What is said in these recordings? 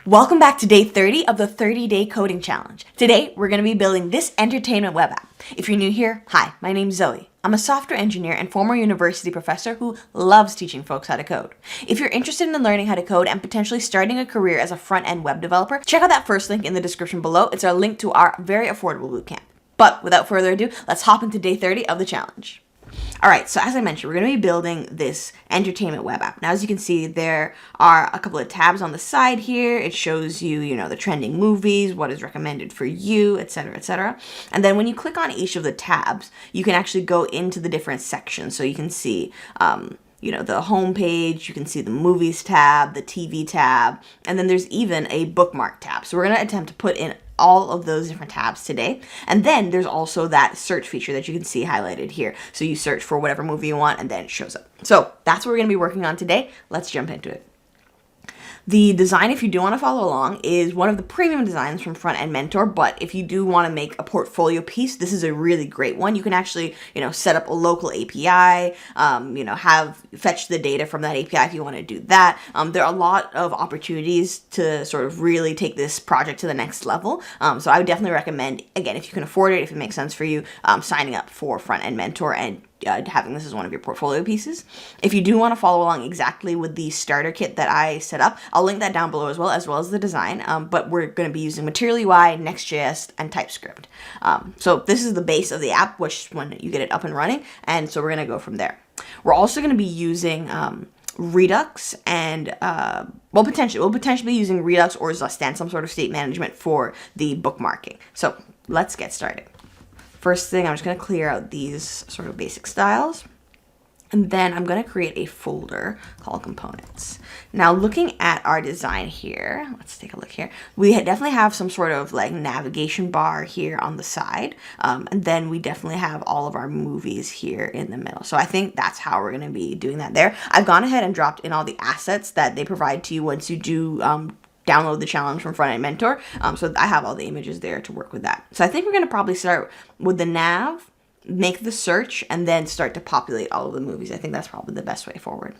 Welcome back to day 30 of the 30-day coding challenge. Today, we're going to be building this entertainment web app. If you're new here, hi, my name's Zoe. I'm a software engineer and former university professor who loves teaching folks how to code. If you're interested in learning how to code and potentially starting a career as a front-end web developer, check out that first link in the description below. It's our link to our very affordable bootcamp. But without further ado, let's hop into day 30 of the challenge. All right, so as I mentioned, we're going to be building this entertainment web app. Now, as you can see, there are a couple of tabs on the side here. It shows you, the trending movies, what is recommended for you, etc., etc. And then when you click on each of the tabs, you can actually go into the different sections. So you can see, the home page, you can see the movies tab, the TV tab, and then there's even a bookmark tab. So we're going to attempt to put in all of those different tabs today. And then there's also that search feature that you can see highlighted here. So you search for whatever movie you want and then it shows up. So that's what we're going to be working on today. Let's jump into it. The design, if you do want to follow along, is one of the premium designs from Front-End Mentor, but if you do want to make a portfolio piece, this is a really great one. You can actually, set up a local API, fetch the data from that API if you want to do that. There are a lot of opportunities to sort of really take this project to the next level. So I would definitely recommend, again, if you can afford it, if it makes sense for you, signing up for Front-End Mentor and having this as one of your portfolio pieces. If you do want to follow along exactly with the starter kit that I set up, I'll link that down below as well as the design, but we're going to be using Material UI, Next.js, and TypeScript. So this is the base of the app, which when you get it up and running, and so we're going to go from there. We're also going to be using Redux and we'll potentially be using Redux or Zust, some sort of state management for the bookmarking. So let's get started. First thing, I'm just going to clear out these sort of basic styles. And then I'm going to create a folder called components. Now, looking at our design here, let's take a look here. We definitely have some sort of like navigation bar here on the side. And then we definitely have all of our movies here in the middle. So I think that's how we're going to be doing that there. I've gone ahead and dropped in all the assets that they provide to you once you do download the challenge from Front-End Mentor. So I have all the images there to work with that. So I think we're going to probably start with the nav, make the search, and then start to populate all of the movies. I think that's probably the best way forward.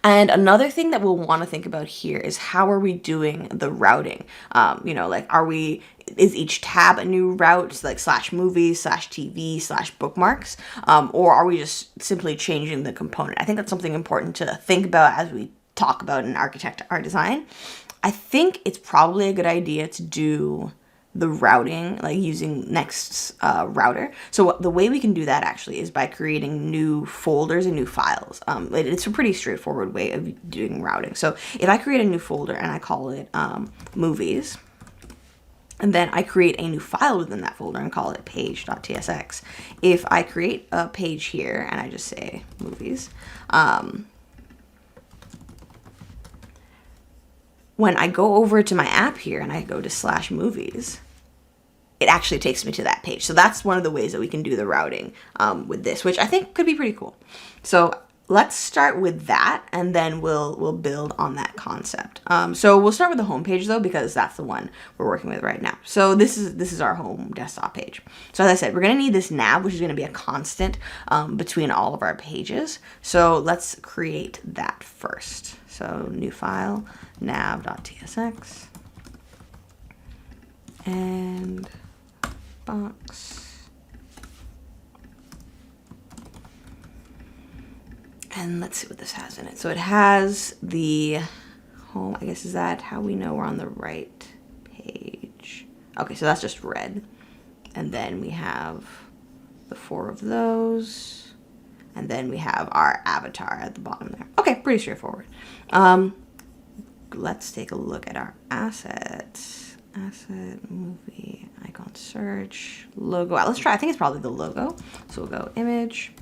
And another thing that we'll want to think about here is how are we doing the routing? Is each tab a new route, like /movies, /TV, /bookmarks, or are we just simply changing the component? I think that's something important to think about as we talk about and architect our design. I think it's probably a good idea to do the routing, like using Next's router. So the way we can do that actually is by creating new folders and new files. It's a pretty straightforward way of doing routing. So if I create a new folder and I call it movies, and then I create a new file within that folder and call it page.tsx. If I create a page here and I just say movies, when I go over to my app here and I go to /movies, it actually takes me to that page. So that's one of the ways that we can do the routing with this, which I think could be pretty cool. So let's start with that, and then we'll build on that concept. So we'll start with the home page though, because that's the one we're working with right now. So this is our home desktop page. So as I said, we're going to need this nav, which is going to be a constant between all of our pages. So let's create that first. So new file, nav.tsx, and box. And let's see what this has in it. So it has the home, I guess, is that how we know we're on the right page? Okay, so that's just red. And then we have the 4 of those. And then we have our avatar at the bottom there. Okay, pretty straightforward. Let's take a look at our assets. Asset, movie, icon search, logo. Let's try, I think it's probably the logo. So we'll go image,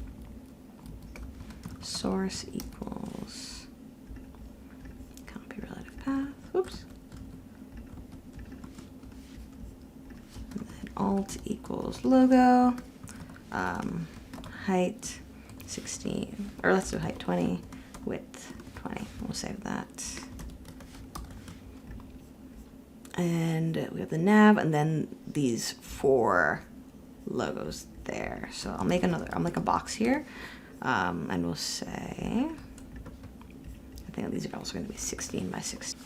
source equals, copy relative path, oops. And then alt equals logo, height 16, or let's do height 20, width 20. We'll save that. And we have the nav, and then these 4 logos there. So I'll make a box here, and we'll say, I think these are also going to be 16 by 16.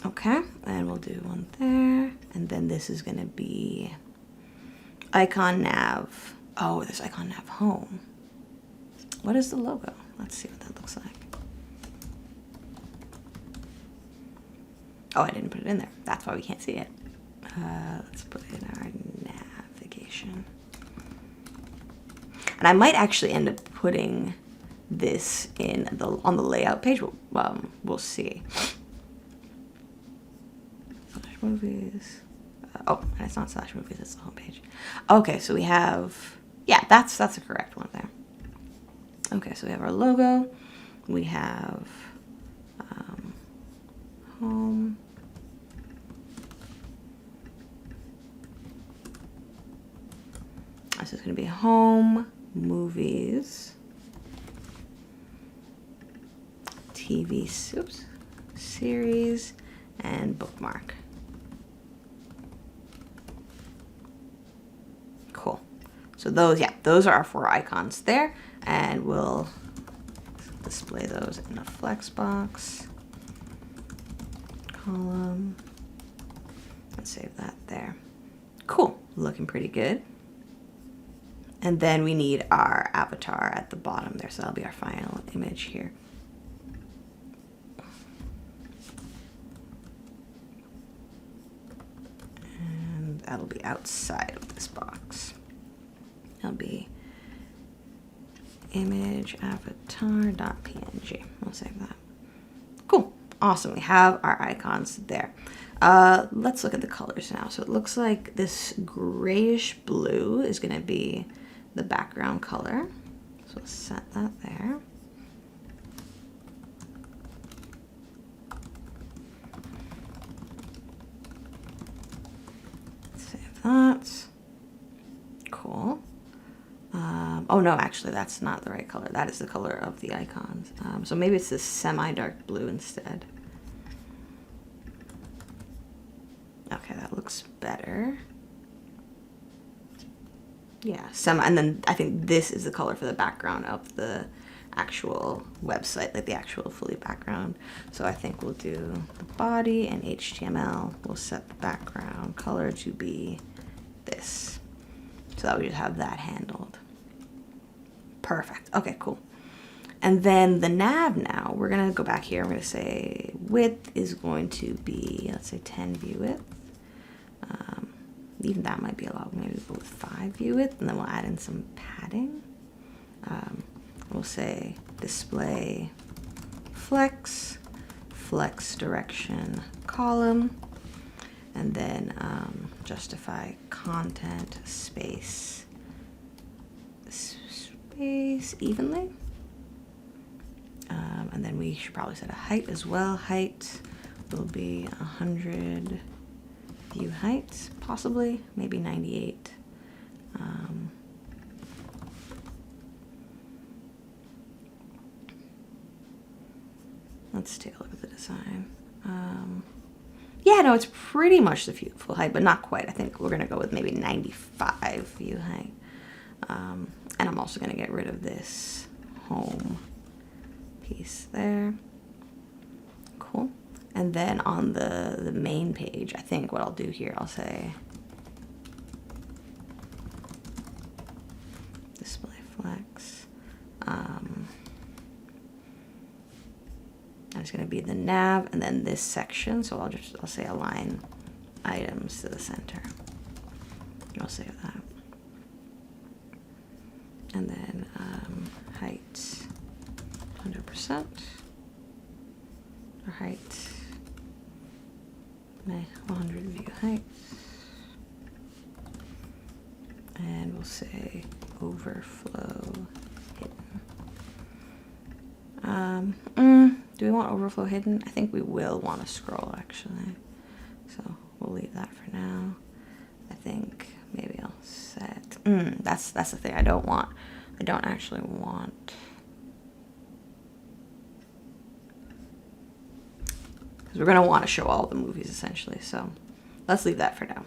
Okay, and we'll do one there. And then this is gonna be icon nav. Oh, there's icon nav home. What is the logo? Let's see what that looks like. Oh, I didn't put it in there. That's why we can't see it. Let's put it in our navigation. And I might actually end up putting this in on the layout page. We'll see. Slash movies. Oh, and it's not slash movies, it's the homepage. Okay, so we have, yeah, that's the correct one there. Okay, so we have our logo. We have home. This is going to be home, movies, TV, series, and bookmark. Cool. So those are our 4 icons there, and we'll display those in a flex box column. Let's save that there. Cool, looking pretty good. And then we need our avatar at the bottom there, so that'll be our final image here. And that'll be outside of this box. That'll be image avatar.png. We'll save that. Cool, awesome, we have our icons there. Let's look at the colors now. So it looks like this grayish blue is gonna be the background color. So we'll set that there. Save that. Cool. Oh no, actually that's not the right color. That is the color of the icons. So maybe it's this semi-dark blue instead. Okay, that looks better. Yeah, and then I think this is the color for the background of the actual website, like the actual fully background. So I think we'll do the body and HTML. We'll set the background color to be this, so that we just have that handled. Perfect. Okay, cool. And then the nav now, we're gonna go back here. We're gonna say width is going to be, let's say 10 view width. Even that might be a lot. Maybe go with 5 view width, and then we'll add in some padding. We'll say display flex direction column, and then justify content space evenly. And then we should probably set a height as well. Height will be 100 view height, possibly, maybe 98. Let's take a look at the design. Yeah, no, it's pretty much the full height, but not quite. I think we're gonna go with maybe 95 view height. And I'm also gonna get rid of this home piece there. Cool. And then on the main page, I think what I'll do here, I'll say display flex. That's going to be the nav, and then this section. So I'll say align items to the center. I'll save that. And then height 100%. Or height 100 view height. And we'll say overflow hidden. Do we want overflow hidden? I think we will want to scroll actually. So we'll leave that for now. I think maybe I'll set, that's the thing I don't actually want. Because we're going to want to show all the movies essentially, so let's leave that for now.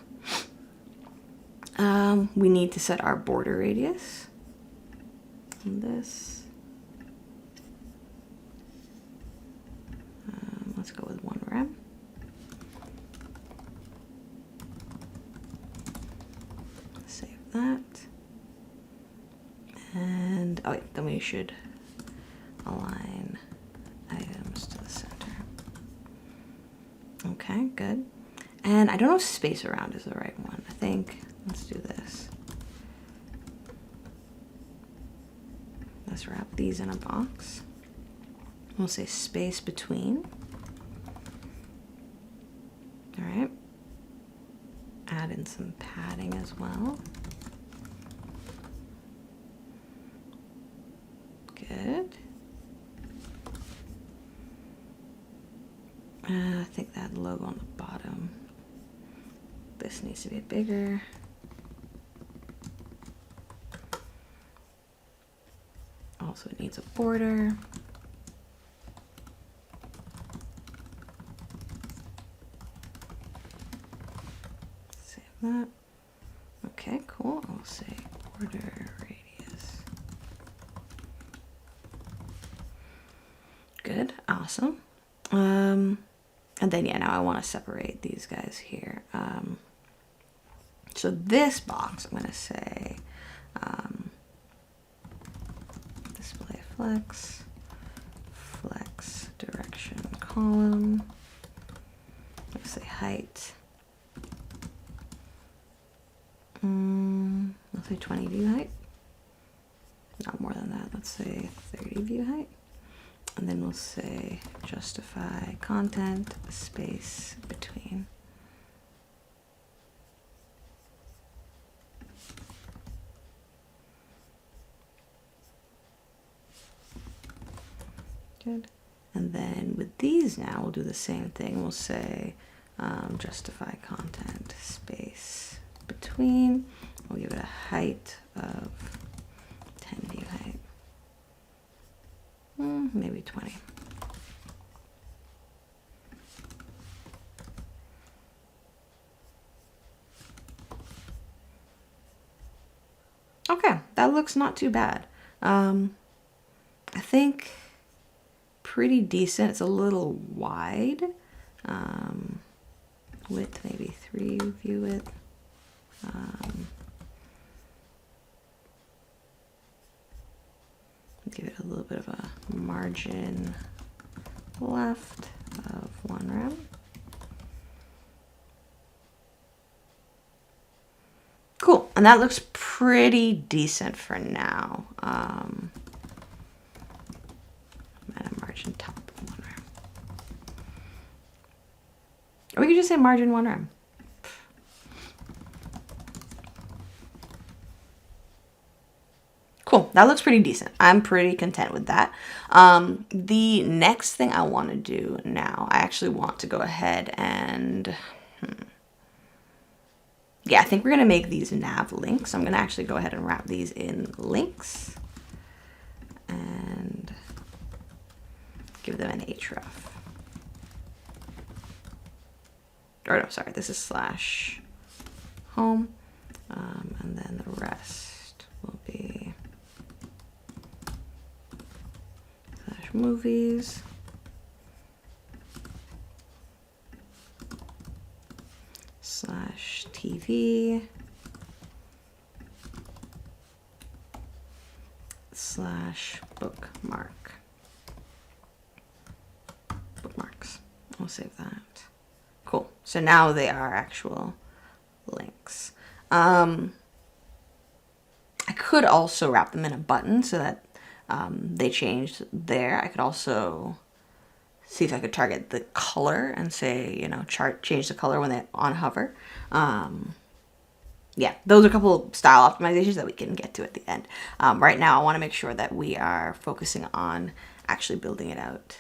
We need to set our border radius on this. Let's go with 1 rem. then we should align items to the center. Okay, good. And I don't know if space around is the right one. I think, let's do this. Let's wrap these in a box. We'll say space between. All right. Add in some padding as well. Good. I think that logo on the bottom, this needs to be bigger. Also, it needs a border. Save that. Okay, cool. I'll say border radius. Good, awesome. And then, yeah, now I want to separate these guys here. So this box, I'm going to say display flex, flex direction column. Let's say height. Let's say 20 view height. Not more than that. Let's say 30 view height. And then we'll say justify content space between. Good. And then with these now, we'll do the same thing. We'll say justify content space between. We'll give it a height of 10 view height. Maybe 20. Okay, that looks not too bad. I think pretty decent. It's a little wide. Width, maybe 3 view width. Give it a little bit of a margin left of 1 rem. Cool, and that looks pretty decent for now. And a margin top of 1 rem. Or we could just say margin 1 rem. Cool, that looks pretty decent. I'm pretty content with that. The next thing I want to do now, I actually want to go ahead and, yeah, I think we're going to make these nav links. I'm going to actually go ahead and wrap these in links and give them an href. Or no, sorry, this is slash home, and then the rest will be slash movies, slash TV, slash bookmarks. We'll save that. Cool. So now they are actual links. I could also wrap them in a button so that they changed there. I could also see if I could target the color and say, you know, change the color when they on hover. Yeah, those are a couple style optimizations that we can get to at the end. Right now, I want to make sure that we are focusing on actually building it out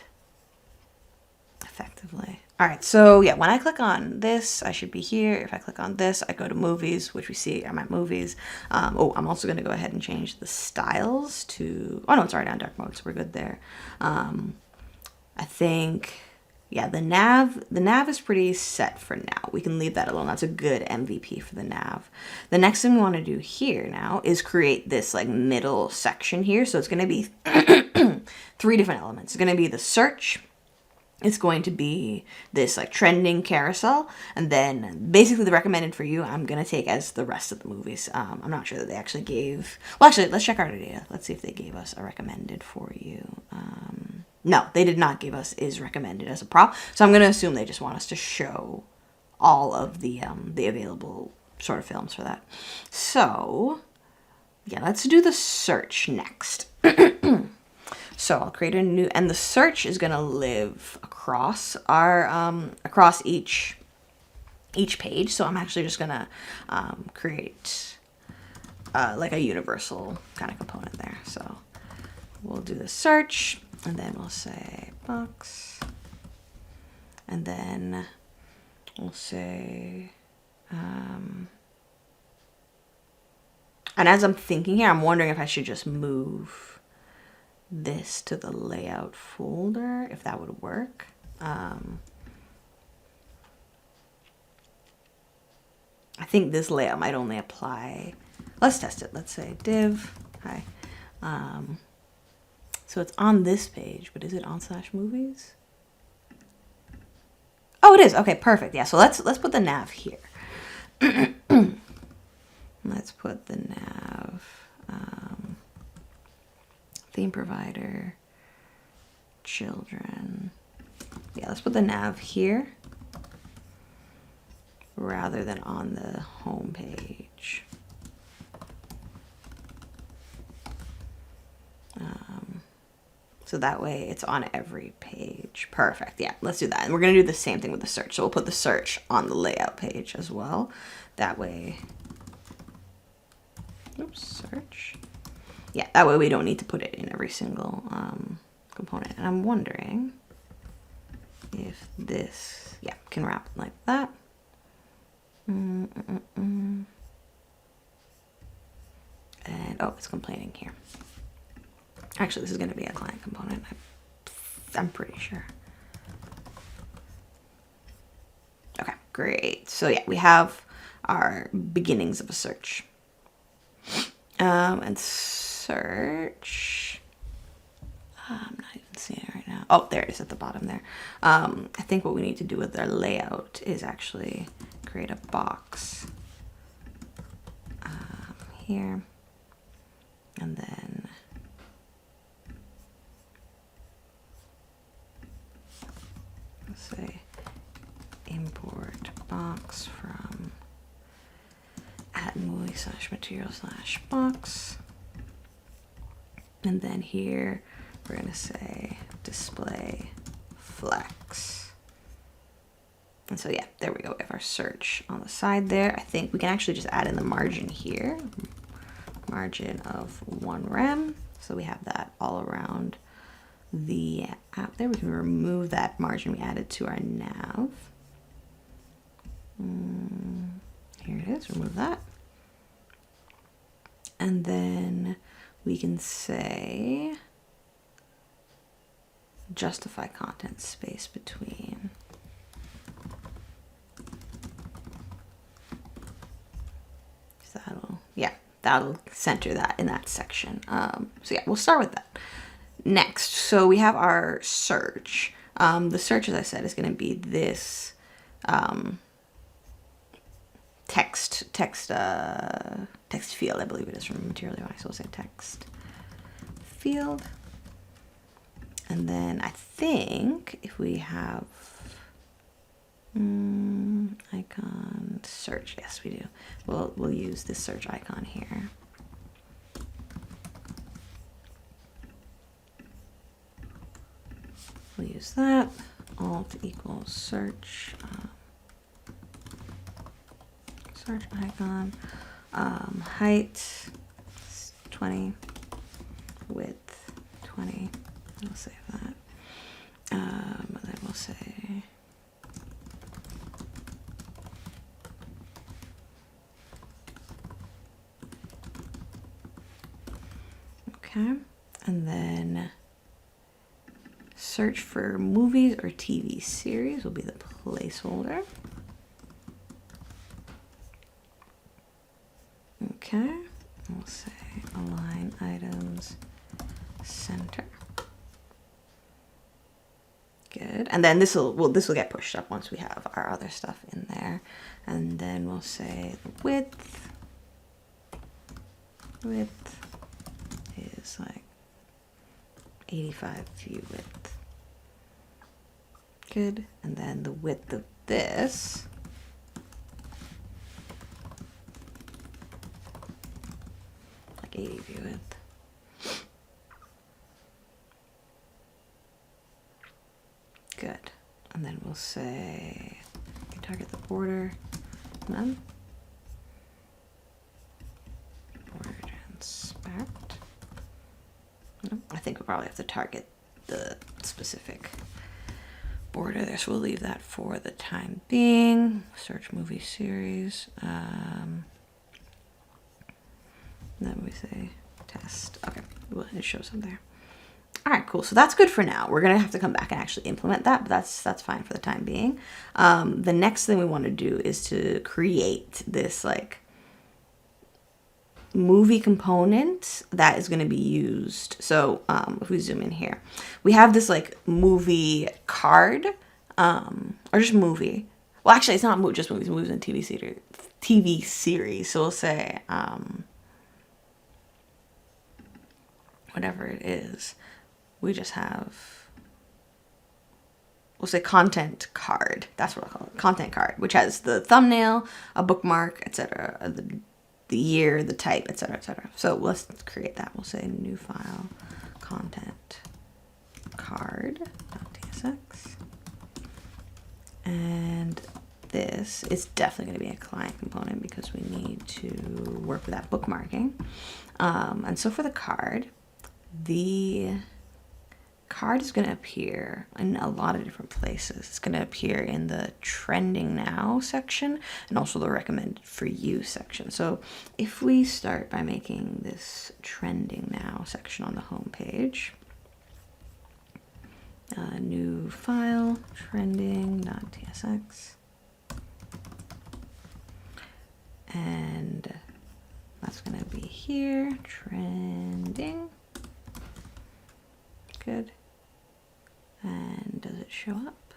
effectively. All right, so yeah, when I click on this, I should be here. If I click on this, I go to movies, which we see I'm at movies. Oh, I'm also going to go ahead and change the styles to, oh no, it's already on dark mode, so we're good there. I think, yeah, the nav is pretty set for now. We can leave that alone. That's a good MVP for the nav. The next thing we want to do here now is create this like middle section here. So it's going to be 3 different elements. It's going to be the search, it's going to be this like trending carousel, and then basically the recommended for you I'm gonna take as the rest of the movies. I'm not sure that they actually gave, well actually let's check our data. Let's see if they gave us a recommended for you. No, they did not give us is recommended as a prop, so I'm gonna assume they just want us to show all of the available sort of films for that. So yeah, let's do the search next. So I'll create a new, and the search is gonna live across our across each page. So I'm actually just gonna create like a universal kind of component there. So we'll do the search, and then we'll say box, and then we'll say, and as I'm thinking here, I'm wondering if I should just move this to the layout folder, if that would work. I think this layout might only apply. Let's test it. Let's say div, hi. So it's on this page, but is it on /movies? Oh, it is. Okay, perfect. Yeah, so let's put the nav here. Let's put the nav, theme provider, children. Yeah, let's put the nav here rather than on the home page. So that way it's on every page. Perfect. Yeah, let's do that. And we're going to do the same thing with the search. So we'll put the search on the layout page as well. That way, oops, search. Yeah, that way we don't need to put it in every single component. And I'm wondering if this, yeah, can wrap like that. And, oh, it's complaining here. Actually, this is going to be a client component. I'm pretty sure. Okay, great. So yeah, we have our beginnings of a search. And search, I'm not even seeing it right now. Oh, there it is at the bottom there. I think what we need to do with our layout is actually create a box here, and then let's say import box from @movie/material/box, and then here we're gonna say display flex. And so yeah, there we go. We have our search on the side there. I think we can actually just add in the margin here, margin of 1 rem. So we have that all around the app there. We can remove that margin we added to our nav. Here it is, remove that. And then we can say justify content space between. So that'll center that in that section. So yeah, we'll start with that. Next, so we have our search. The search, as I said, is going to be this text field, I believe it is from Material UI, so we'll say text field. And then I think if we have icon search, yes we do. We'll use this search icon here. We'll use that. Alt equals search. Search icon. Height 20. Width 20. We'll save that. And then we'll say okay. And then search for movies or TV series will be the placeholder. Okay, we'll say align items center. Good. And then this will get pushed up once we have our other stuff in there. And then we'll say the width is like 85 view width. Good. And then the width of this like 80 view width. Good. And then we'll say target the border, none. Border inspect. No, I think we'll probably have to target the specific border there, so we'll leave that for the time being. Search movie series. Then we say test. Okay, well, it shows them there. All right, cool. So that's good for now. We're gonna have to come back and actually implement that, but that's fine for the time being. The next thing we want to do is to create this like movie component that is going to be used. So if we zoom in here, we have this like movie card, or just movie. Well, actually, it's not just movies. Movies and TV series. So we'll say whatever it is. We just have, we'll say content card. That's what I'll call it. Content card, which has the thumbnail, a bookmark, etc., the year, the type, etc., etc. So let's create that. We'll say new file, content card.tsx. And this is definitely going to be a client component because we need to work with that bookmarking. And so for the card is going to appear in a lot of different places. It's going to appear in the trending now section and also the recommended for you section. So if we start by making this trending now section on the home page, new file, trending.tsx, and that's going to be here, trending. Good. And does it show up?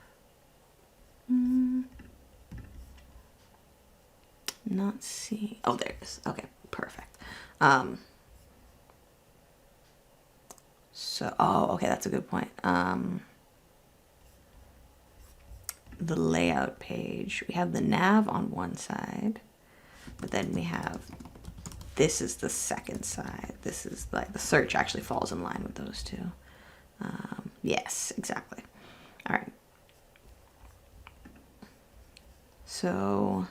Not seeing. Oh, there it is. Okay, perfect. Okay, that's a good point. The layout page, we have the nav on one side, but then we have, this is the second side. This is like the search actually falls in line with those two. Yes, exactly. All right. So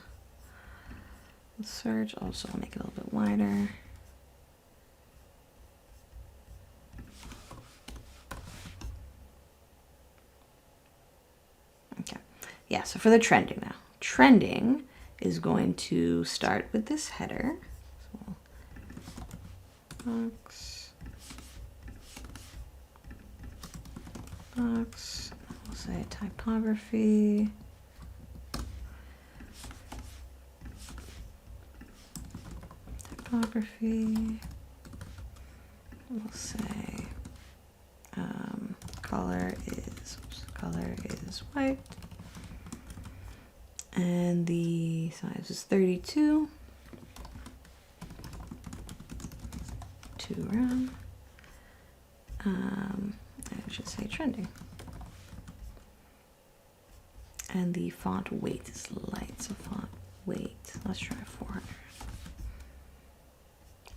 the search also make it a little bit wider. Okay. Yeah, so for the trending now. Trending is going to start with this header. So, box, we'll say typography. We'll say color is white, and the size is 32. To round. I should say trending. And the font weight is light, so font weight, let's try 400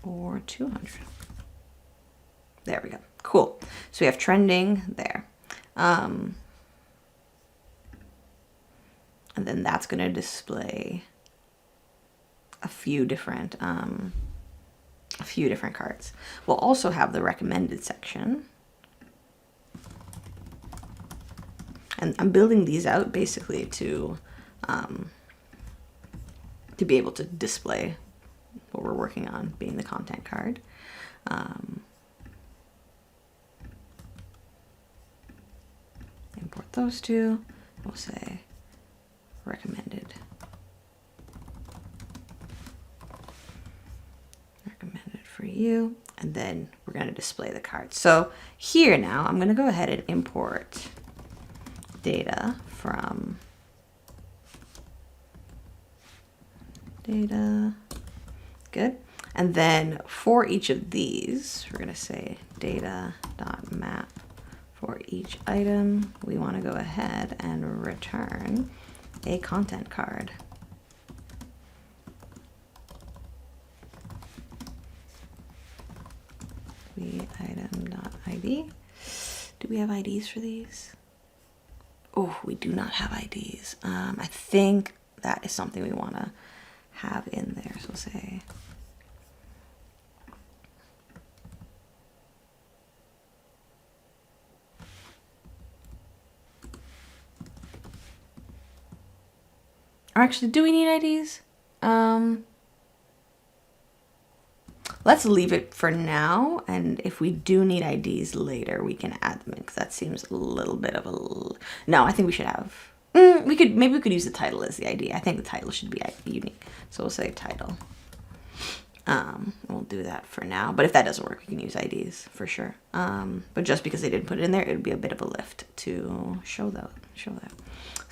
or 200. There we go. Cool. So we have trending there. And then that's going to display a few different cards. We'll also have the recommended section. And I'm building these out basically to be able to display what we're working on, being the content card. Import those two. We'll say recommended for you, and then we're going to display the card. So here now I'm going to go ahead and import data from data. Good. And then for each of these, we're going to say data.map for each item. We want to go ahead and return a content card. The item.id. Do we have IDs for these? Oh, we do not have IDs. I think that is something we want to have in there. So we'll say or actually, do we need IDs? Let's leave it for now, and if we do need IDs later, we can add them in, because that seems a little bit of a... No, I think we should have... maybe we could use the title as the ID. I think the title should be unique. So we'll say title. We'll do that for now, but if that doesn't work, we can use IDs for sure. But just because they didn't put it in there, it would be a bit of a lift to show that. So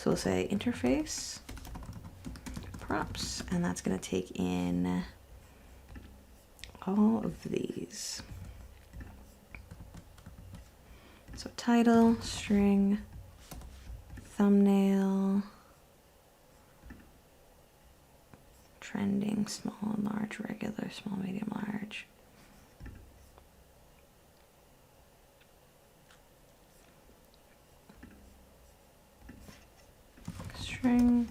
we'll say interface props, and that's going to take in all of these. So title, string, thumbnail, trending, small and large, regular, small, medium, large. String,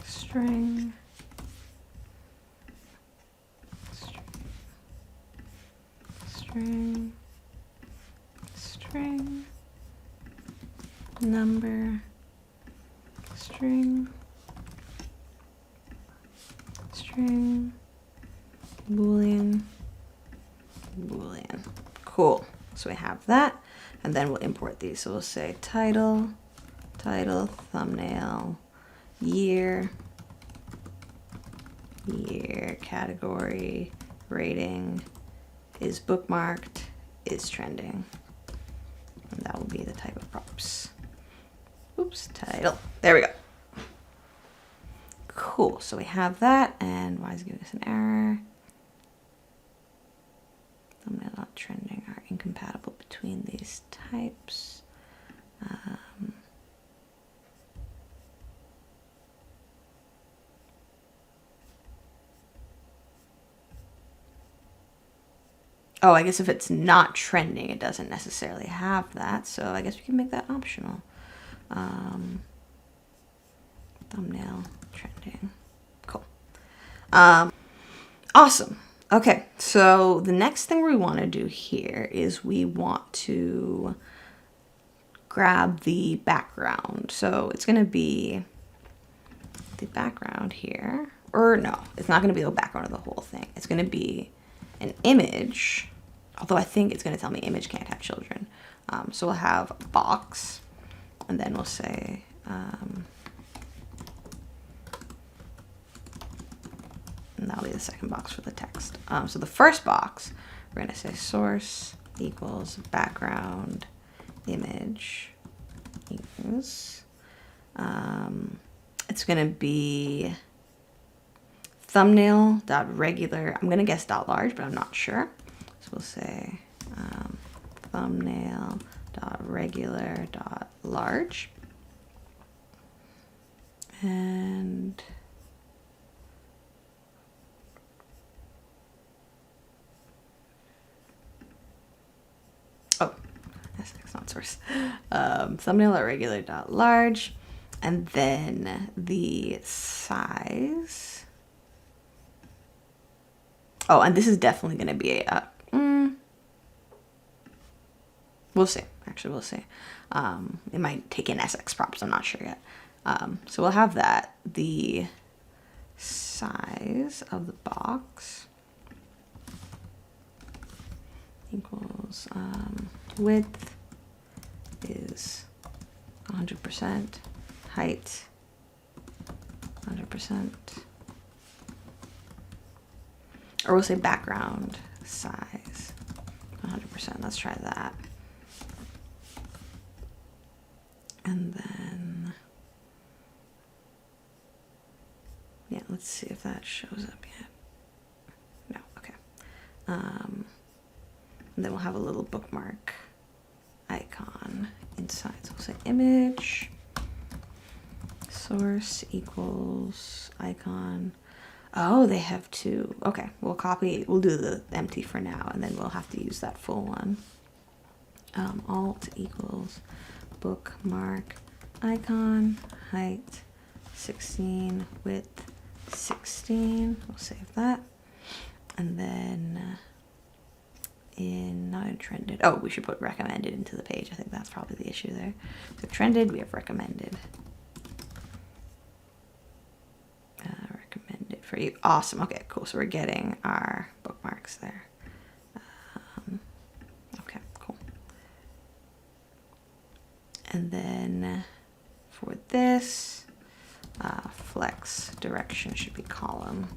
string, string, string, number, string, string, boolean, boolean. Cool. So we have that, and then we'll import these. So we'll say title, title, thumbnail, year, year, category, rating, is bookmarked, is trending. And that will be the type of props. Oops, title. There we go. Cool, so we have that, and why is it giving us an error? Thumbnail not trending are incompatible between these types. Oh, I guess if it's not trending, it doesn't necessarily have that, so I guess we can make that optional. Thumbnail trending. Cool. Awesome. Okay, so the next thing we want to do here is we want to grab the background. So it's going to be the background here. Or no, it's not going to be the background of the whole thing. It's going to be an image, although I think it's going to tell me image can't have children. So we'll have box, and then we'll say and that'll be the second box for the text. So the first box, we're going to say source equals background image equals, it's going to be thumbnail.regular, I'm going to guess .large, but I'm not sure. So we'll say thumbnail.regular.large. And oh, that's not source. Thumbnail.regular.large, and then the size. Oh, and this is definitely going to be a, we'll see. Actually, we'll see. It might take in SX props. I'm not sure yet. So we'll have that. The size of the box equals width is 100%, height 100%. Or we'll say background size 100%. Let's try that. Let's see if that shows up yet. No, okay. And then we'll have a little bookmark icon inside. So we'll say image source equals icon. Oh, they have two. Okay, we'll do the empty for now, and then we'll have to use that full one. Alt equals bookmark icon, height 16, width 16. We'll save that. And then not in trended. Oh, we should put recommended into the page. I think that's probably the issue there. So trended, we have recommended. Recommended for you. Awesome. Okay, cool. So we're getting our bookmarks there. Okay, cool. And then for this, flex direction should be column.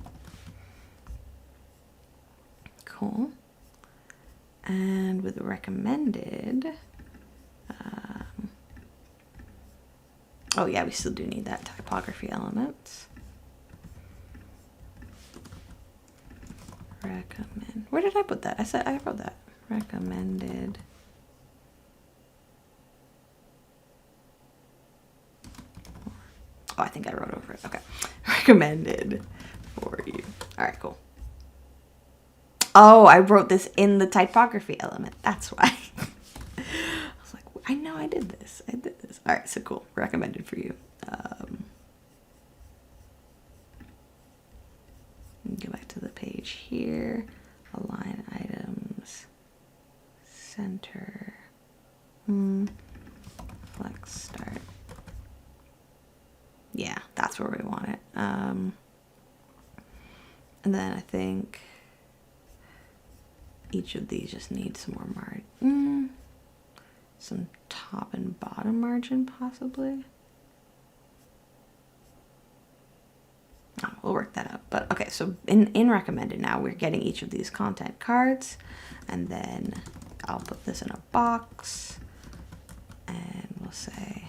Cool. And with the recommended, oh yeah, we still do need that typography element. Recommend. Where did I put that? I wrote that. Recommended. Oh, I think I wrote over it. Okay. Recommended for you. All right, cool. Oh, I wrote this in the typography element. That's why. I was like, I know I did this. All right, so cool. Recommended for you. Go back to the page here. Align items. Center. Flex start. Yeah, that's where we want it. And then I think each of these just needs some more margin. Some top and bottom margin, possibly. Oh, we'll work that out. But okay, so in recommended now, we're getting each of these content cards. And then I'll put this in a box. And we'll say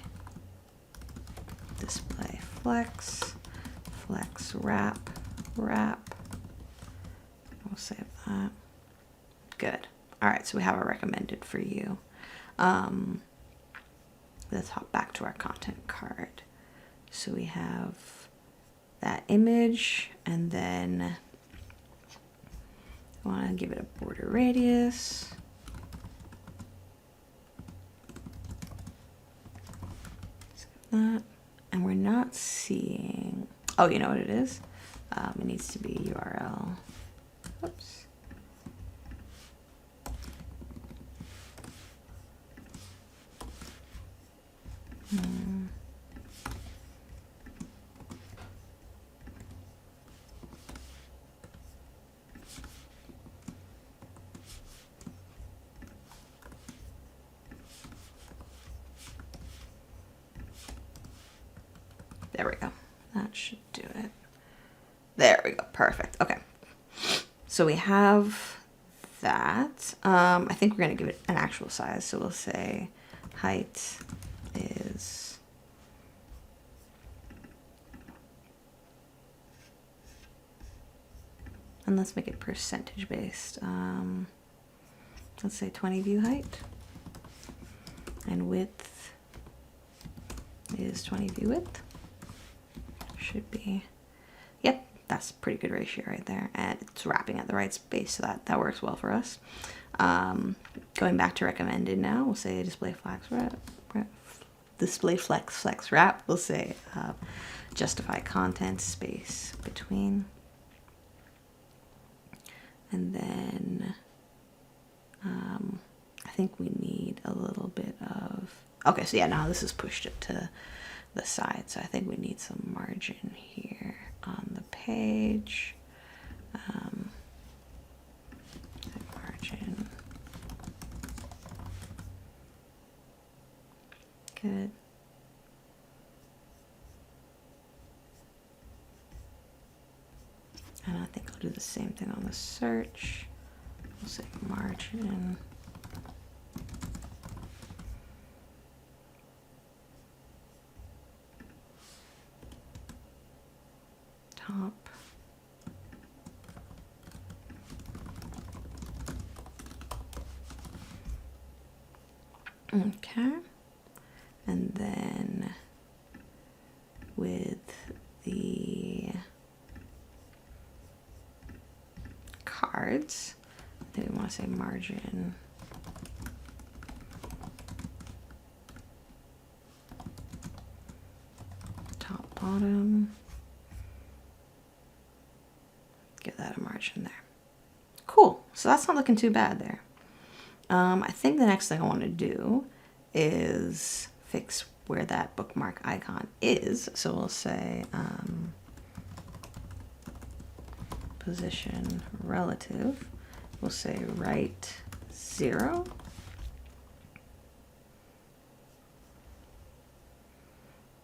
display flex, flex wrap. We'll save that. Good. All right, so we have our recommended for you. Let's hop back to our content card. So we have that image, and then I want to give it a border radius. Save that. And we're not seeing, oh, you know what it is? It needs to be URL. Oops. There we go. That should do it. There we go. Perfect. Okay. So we have that. I think we're going to give it an actual size. So we'll say height is and let's make it percentage based. Let's say 20 view height, and width is 20 view width. Should be, yep, that's a pretty good ratio right there, and it's wrapping at the right space, so that works well for us. Going back to recommended now, we'll say display flex wrap. We'll say justify content space between, and then I think we need a little bit of, okay, so yeah, now this is pushed it to the side, so I think we need some margin here on the page. Margin. Good. And I think I'll do the same thing on the search. We'll say margin. Top. Okay. And then with the cards, I think we want to say margin top bottom. Give that a margin there. Cool. So that's not looking too bad there. I think the next thing I want to do is fix where that bookmark icon is. So we'll say position relative. We'll say right 0.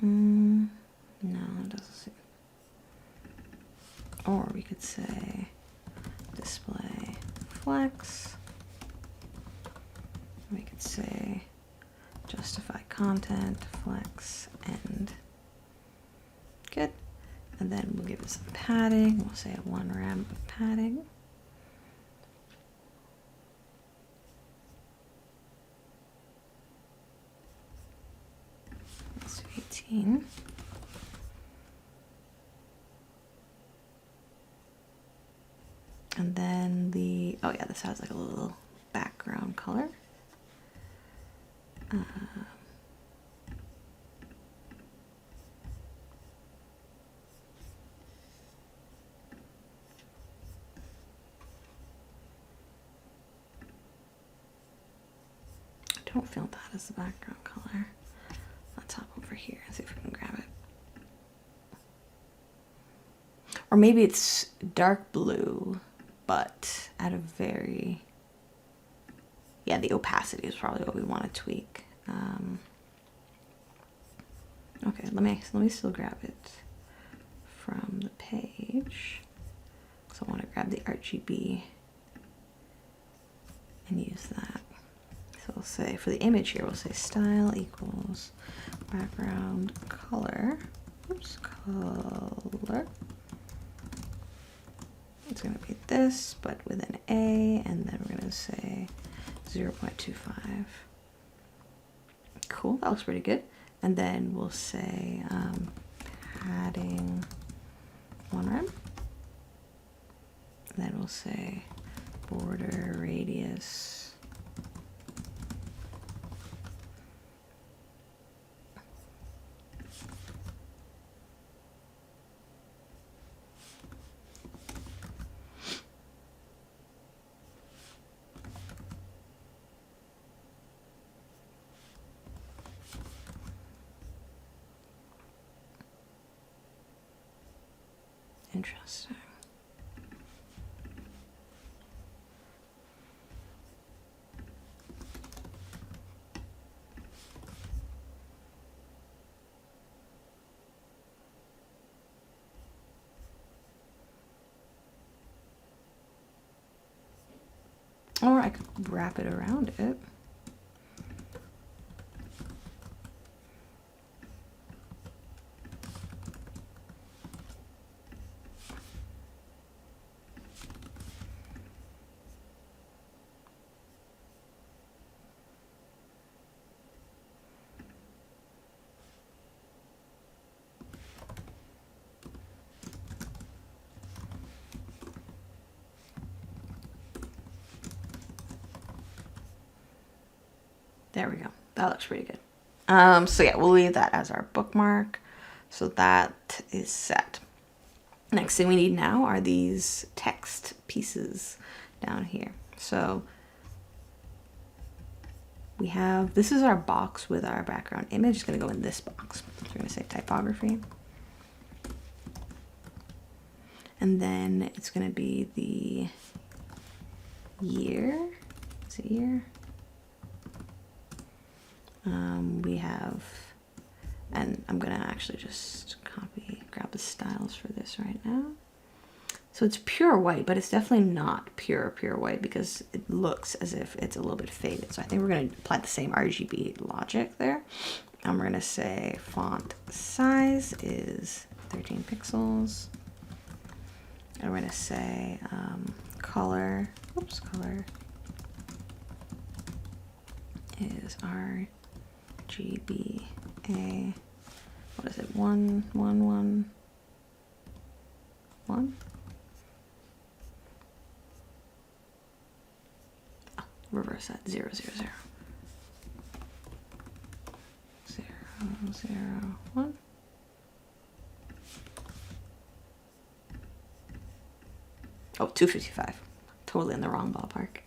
No, it doesn't seem. Or we could say display flex. We could say justify content, flex, end. Good. And then we'll give it some padding. We'll say 1 rem of padding. Let's do 18. And then the, oh yeah, this has like a little background color. I don't feel that as the background color. Let's hop over here and see if we can grab it. Or maybe it's dark blue, but at a very, yeah, the opacity is probably what we want to tweak. Okay, let me still grab it from the page. So I want to grab the RGB and use that. So we'll say for the image here, we'll say style equals background color. Oops, color. It's going to be this, but with an A, and then we're going to say 0.25. Cool, that looks pretty good. And then we'll say padding 1 rem. And then we'll say border radius. Interesting. Or I could wrap it around it. There we go. That looks pretty good. So yeah, we'll leave that as our bookmark. So that is set. Next thing we need now are these text pieces down here. So we have, this is our box with our background image. It's going to go in this box. So we're going to say typography. And then it's going to be the year. Is it year? We have, and I'm going to actually just grab the styles for this right now. So it's pure white, but it's definitely not pure white because it looks as if it's a little bit faded. So I think we're going to apply the same RGB logic there. And we're going to say font size is 13 pixels. And we're going to say color is RGBA, what is it, 1111? Oh, reverse that, 000. 001. Oh, 255. Totally in the wrong ballpark.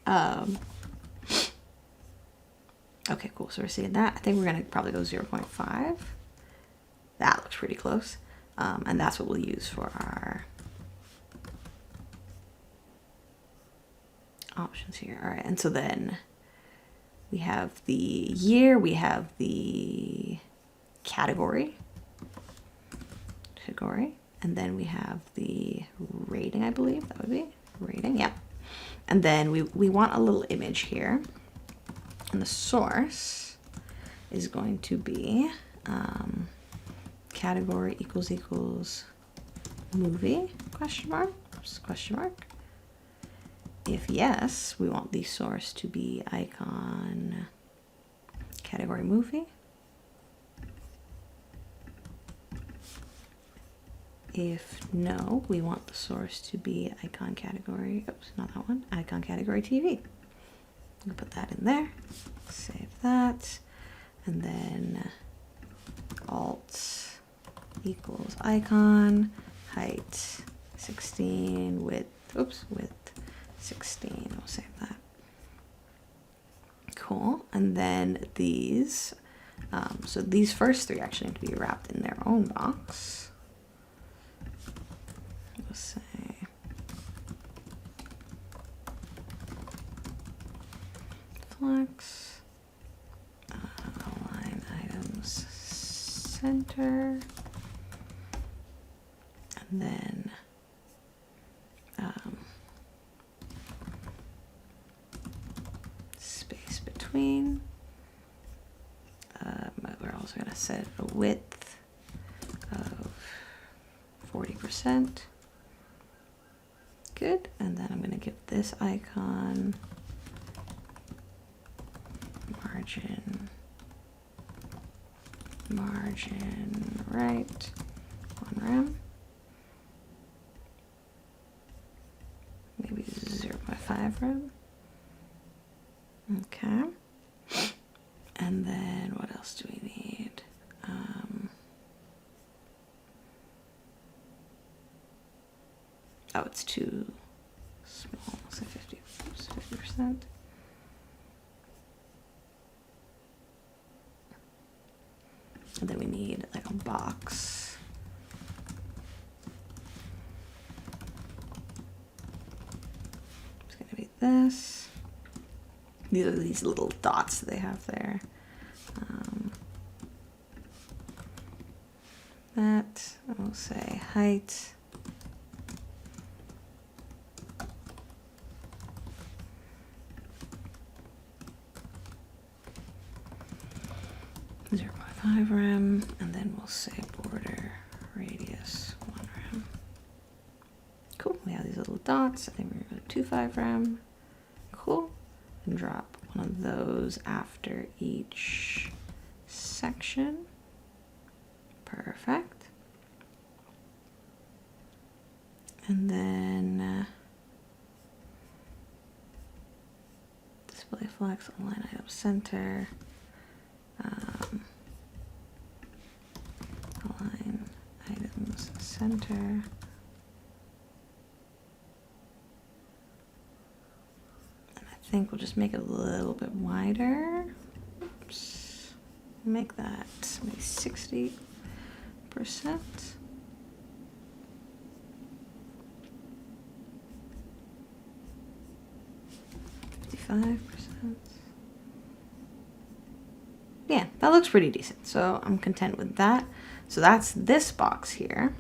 Okay, cool. So we're seeing that. I think we're going to probably go 0.5. That looks pretty close. And that's what we'll use for our options here. All right. And so then we have the year, we have the category, and then we have the rating, I believe that would be rating, yeah. And then we want a little image here, and the source is going to be category equals movie, question mark. If yes, we want the source to be icon category movie. If no, we want the source to be icon category, oops, not that one, icon category TV. We'll put that in there, save that, and then alt equals icon, height 16, width 16, we'll save that. Cool, and then these, so these first three actually need to be wrapped in their own box. We'll say flex, align items center, and then space between. We're also going to set a width of 40%. Good, and then I'm going to give this icon margin right 1 rem, maybe 0.5 rem. Okay, and then what else do we need? Oh, it's too small, so 50%. And then we need like a box. It's gonna be this. These are these little dots that they have there. That, I'll say height. Rem, and then we'll say border radius 1 rem. Cool, we have these little dots. I think we're going to 2.5 rem. Cool, and drop one of those after each section. Perfect. And then display flex, align item center. Align items center. And I think we'll just make it a little bit wider. Oops. Make that maybe 60%. 55%. Yeah, that looks pretty decent. So I'm content with that. So that's this box here.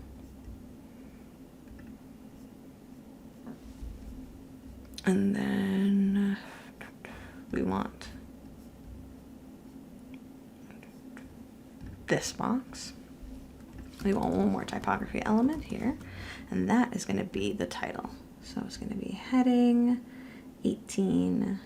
And then we want this box. We want one more typography element here, and that is going to be the title. So it's going to be heading 18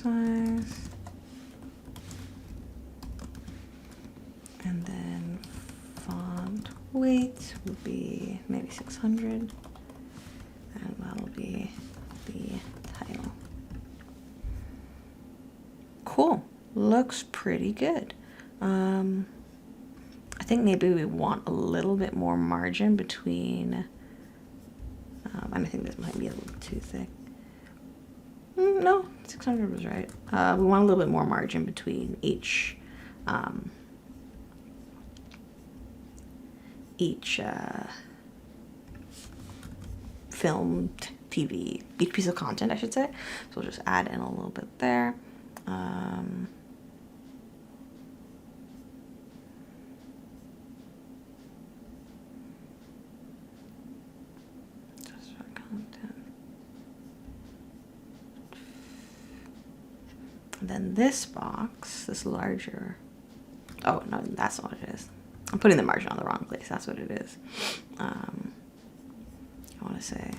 size. And then font weight would be maybe 600. And that'll be the title. Cool. Looks pretty good. I think maybe we want a little bit more margin between, and I think this might be a little too thick. No, 600 was right. We want a little bit more margin between each film, TV, each piece of content, I should say. So we'll just add in a little bit there. Just for content. And then this box, this larger, oh no, that's not what it is. I'm putting the margin on the wrong place. That's what it is. I want to say,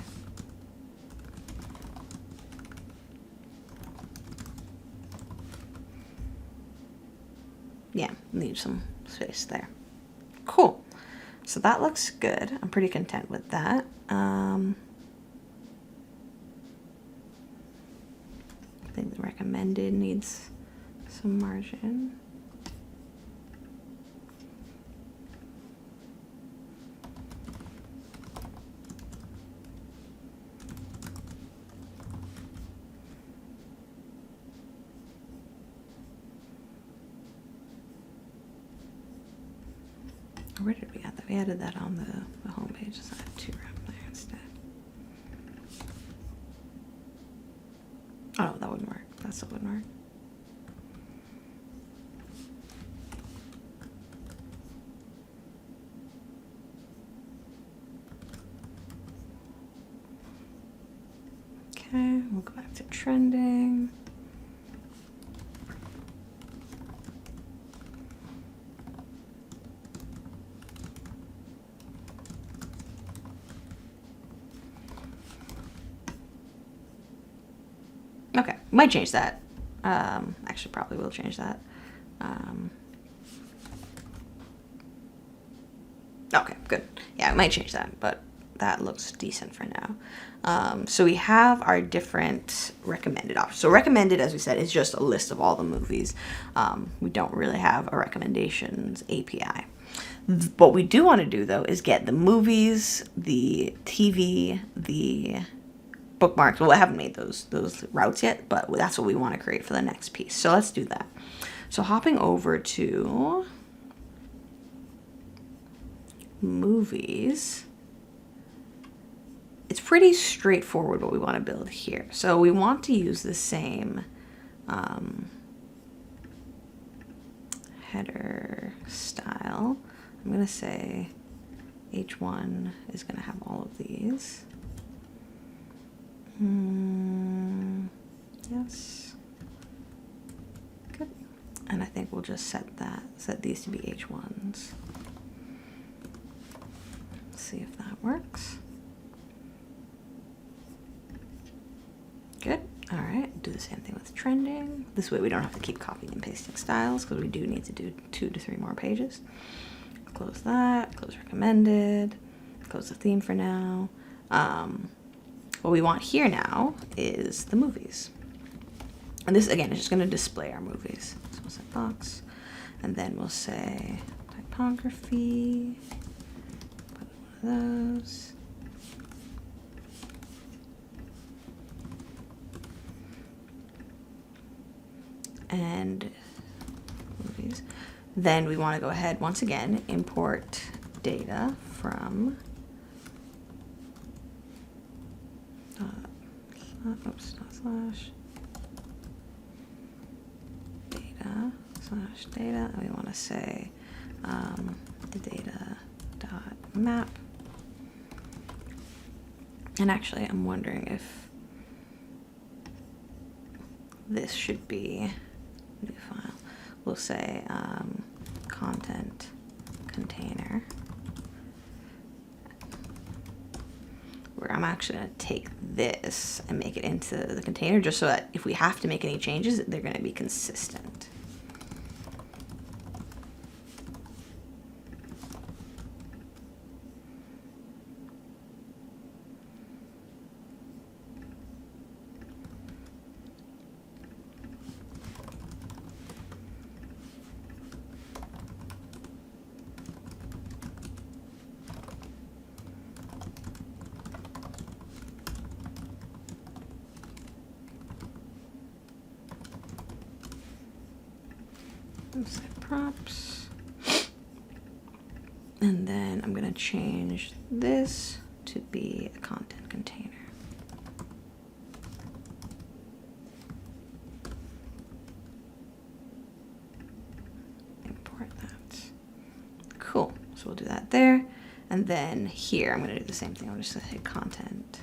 yeah, need some space there. Cool. So that looks good. I'm pretty content with that. I think the recommended needs some margin. Where did we add that? We added that on the home page. Let's add 2 rep there instead. Oh, that wouldn't work. That still wouldn't work. Okay, we'll go back to trending. Okay, might change that. Actually, probably will change that. Okay, good. Yeah, I might change that, but that looks decent for now. So we have our different recommended options. So recommended, as we said, is just a list of all the movies. We don't really have a recommendations API. What we do want to do, though, is get the movies, the TV, the bookmarks. Well, I haven't made those routes yet, but that's what we want to create for the next piece. So let's do that. So hopping over to movies, it's pretty straightforward what we want to build here. So we want to use the same header style. I'm going to say H1 is going to have all of these. Yes. Good. And I think we'll just set these to be H1s. See if that works. Good. All right. Do the same thing with trending. This way we don't have to keep copying and pasting styles because we do need to do 2 to 3 more pages. Close that. Close recommended. Close the theme for now. What we want here now is the movies. And this, again, is just going to display our movies. So we'll say box. And then we'll say typography. Put one of those. And movies. Then we want to go ahead, once again, import data from oops, not slash data, and we want to say the data dot map. And actually, I'm wondering if this should be new file. We'll say content container. where I'm actually going to take this and make it into the container just so that if we have to make any changes, they're going to be consistent. Set props, and then I'm going to change this to be a content container. Import that. Cool. So we'll do that there, and then here I'm going to do the same thing. I'm just going to hit content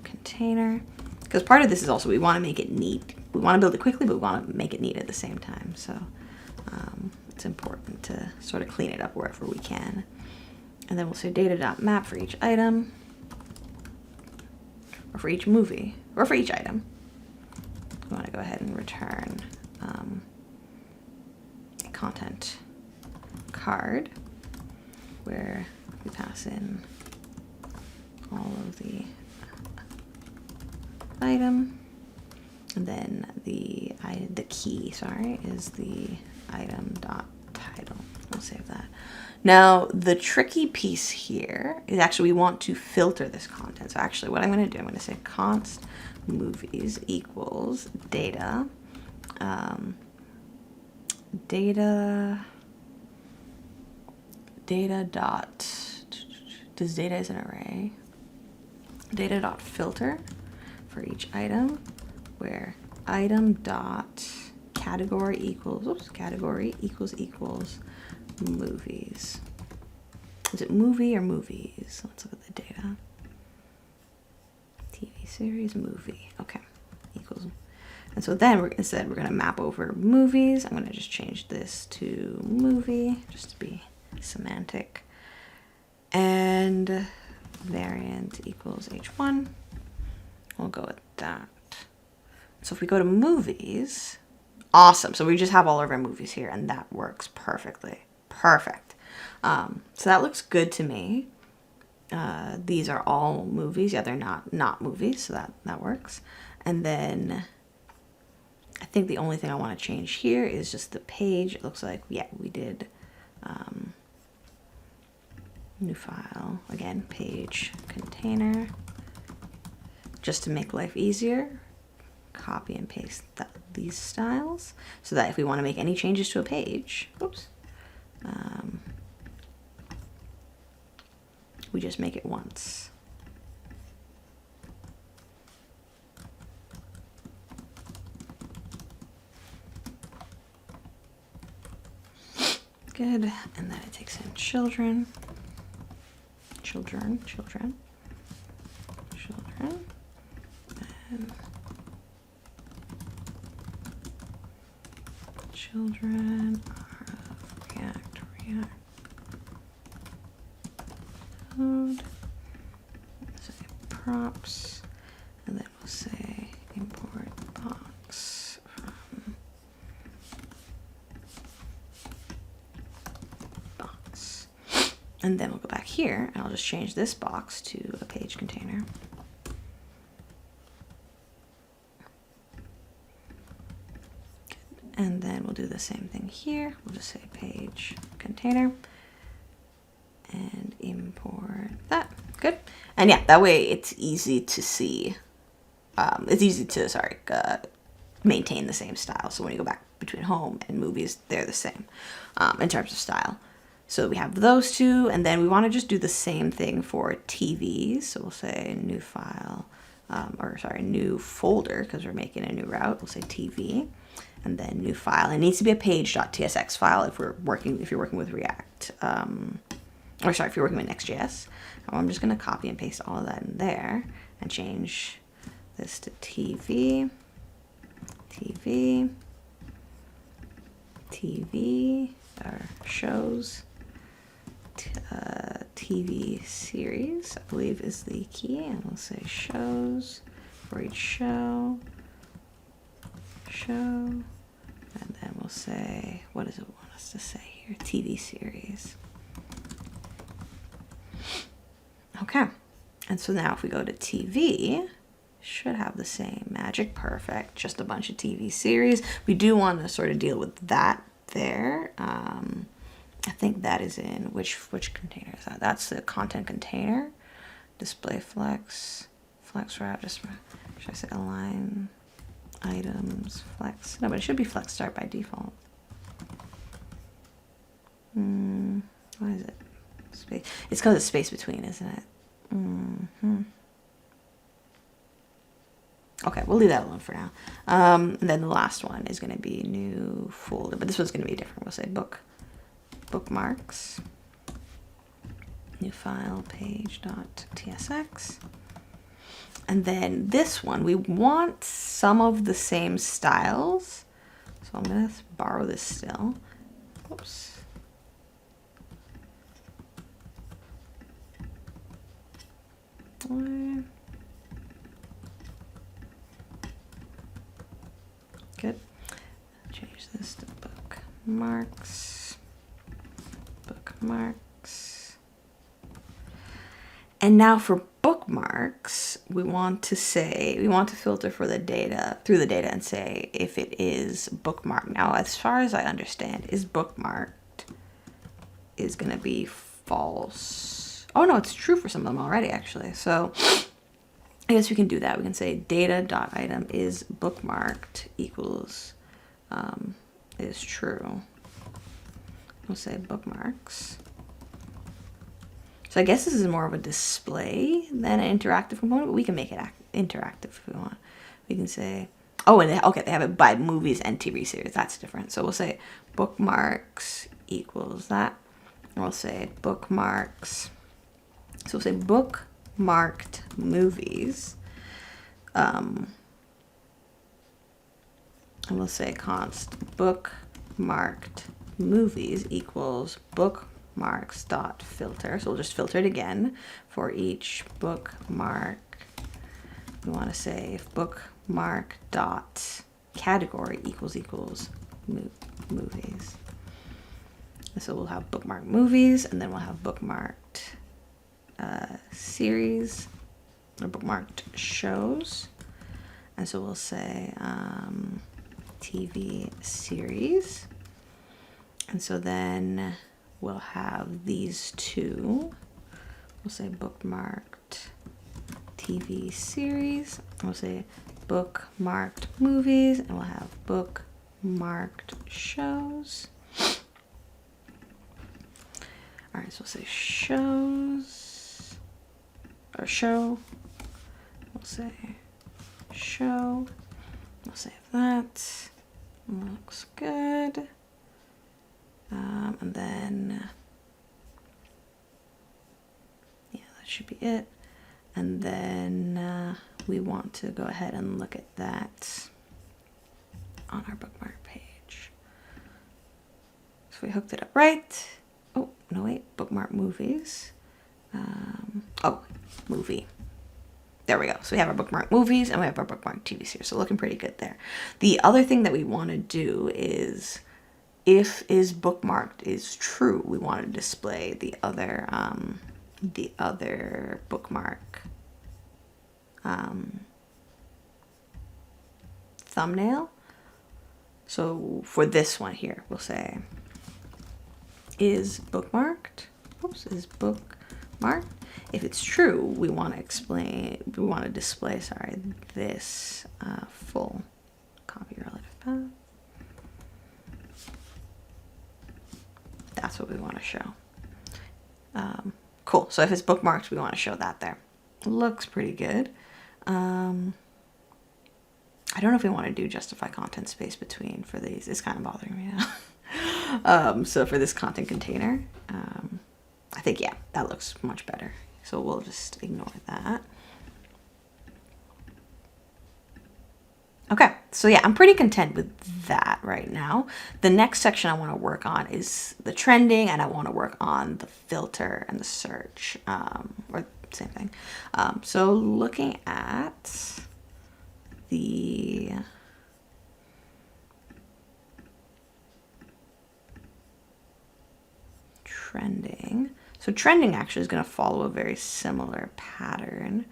container, because part of this is also we want to make it neat. We want to build it quickly, but we want to make it neat at the same time. So it's important to sort of clean it up wherever we can. And then we'll say data.map for each item, or for each movie, or for each item. We want to go ahead and return a content card where we pass in all of the item. And then the key, sorry, is the item.title. We'll save that. Now, the tricky piece here is actually we want to filter this content. So actually what I'm going to do, I'm going to say const movies equals data, data dot, does data is an array, data dot filter for each item, where item dot category equals movies. Is it movie or movies? Let's look at the data. TV series, movie. Okay, equals. And so then instead we're going to map over movies. I'm going to just change this to movie just to be semantic. And variant equals h1. We'll go with that. So if we go to movies, awesome. So we just have all of our movies here, and that works perfectly. Perfect. So that looks good to me. These are all movies. Yeah, they're not movies, so that works. And then I think the only thing I want to change here is just the page. It looks like, yeah, we did new file. Again, page container. Just to make life easier, copy and paste these styles so that if we want to make any changes to a page, oops, we just make it once. Good, and then it takes in children, and children of React code. Say props, and then we'll say import box from box. And then we'll go back here, and I'll just change this box to a page container. And then we'll do the same thing here. We'll just say page container and import that. Good. And yeah, that way it's easy to see. It's easy to, maintain the same style. So when you go back between home and movies, they're the same in terms of style. So we have those two, and then we want to just do the same thing for TVs. So we'll say new file, new folder, because we're making a new route. We'll say TV. And then new file. It needs to be a page.tsx file if you're working with React, if you're working with Next.js. I'm just going to copy and paste all of that in there and change this to TV, or shows, TV, TV series, I believe is the key, and we'll say shows for each show, and then we'll say, what does it want us to say here? TV series. Okay, and so now if we go to TV, should have the same magic, perfect, just a bunch of TV series. We do want to sort of deal with that there. I think that is in, which container is that? That's the content container. Display flex wrap, just, should I say align items, flex? No, but it should be flex start by default. Why is it? Space. It's because it's space between, isn't it? Okay, we'll leave that alone for now. And then the last one is going to be new folder, but this one's going to be different. We'll say bookmarks, new file, page.tsx. And then this one, we want some of the same styles. So I'm going to borrow this still. Oops. Good. Change this to bookmarks. And now for bookmarks, we want to filter for the data, through the data, and say if it is bookmarked. Now, as far as I understand, is bookmarked is going to be false. Oh no, it's true for some of them already, actually. So I guess we can do that. We can say data.item is bookmarked equals is true. We'll say bookmarks. So I guess this is more of a display than an interactive component, but we can make it interactive if we want. We can say, oh, and they have it by movies and TV series. That's different. So we'll say bookmarks equals that. And we'll say bookmarks. So we'll say bookmarked movies. And we'll say const bookmarked movies equals bookmarks dot filter. So we'll just filter it again for each bookmark. We want to say if bookmark dot category equals movies. And so we'll have bookmarked movies, and then we'll have bookmarked series or bookmarked shows. And so we'll say TV series. And so then we'll have these two. We'll say bookmarked TV series. We'll say bookmarked movies, and we'll have bookmarked shows. All right, so we'll say shows, or show. We'll say show. We'll save that. Looks good. And then, yeah, that should be it. And then we want to go ahead and look at that on our bookmark page. So we hooked it up right. Oh, no, wait, bookmark movies. Oh, movie. There we go. So we have our bookmark movies and we have our bookmark TV series. So looking pretty good there. The other thing that we want to do is, if is bookmarked is true, we want to display the other bookmark thumbnail. So for this one here, we'll say is bookmarked. Oops, is bookmarked. If it's true, we want to display, this full copy relative path. That's what we want to show. Cool. So if it's bookmarked, we want to show that there. It looks pretty good. I don't know if we want to do justify content space between for these. It's kind of bothering me now. So for this content container, I think, yeah, that looks much better. So we'll just ignore that. Okay. so yeah, I'm pretty content with that right now. The next section I want to work on is the trending, and I want to work on the filter and the search, or same thing. So looking at the trending. So trending actually is going to follow a very similar pattern,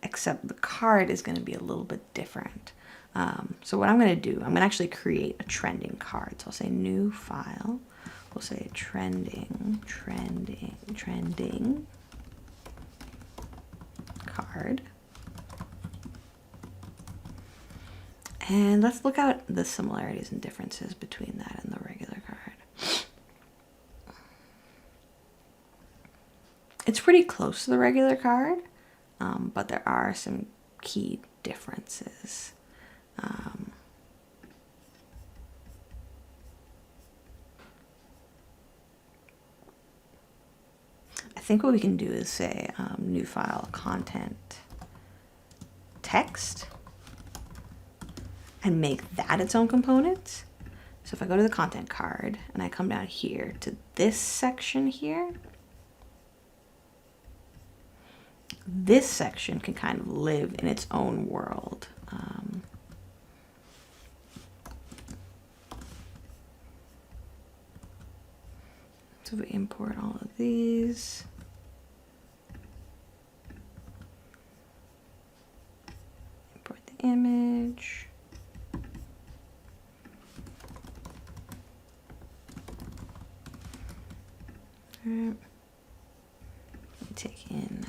except the card is going to be a little bit different. So what I'm going to do, I'm going to actually create a trending card. So I'll say new file. We'll say trending card. And let's look at the similarities and differences between that and the regular card. It's pretty close to the regular card, but there are some key differences. I think what we can do is say new file content text and make that its own component. So if I go to the content card and I come down here to this section here, this section can kind of live in its own world. So we import all of these. Import the image. All right. Take in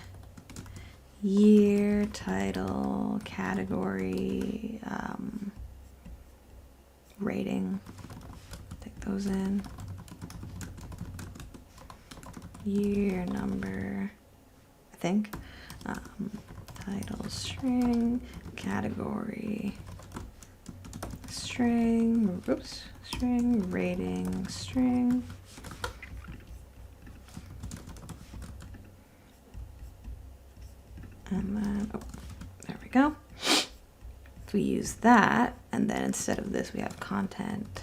year, title, category, rating. Take those in. Year, number, I think. Title, string, category, string, oops, string, rating, string. And then, oh, there we go. If we use that, and then instead of this, we have content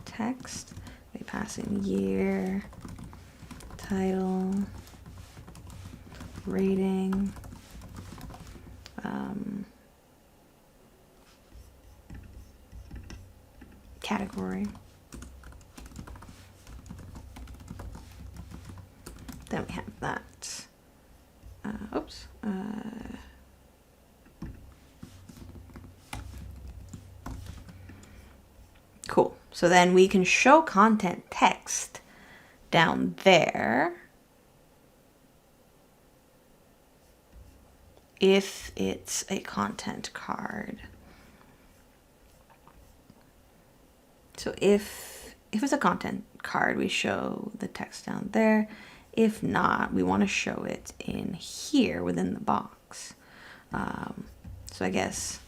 text. We pass in year, title, rating, category. Then we have that. Oops. Cool. So then we can show content text down there if it's a content card. So if it's a content card, we show the text down there. If not, we want to show it in here within the box. So I guess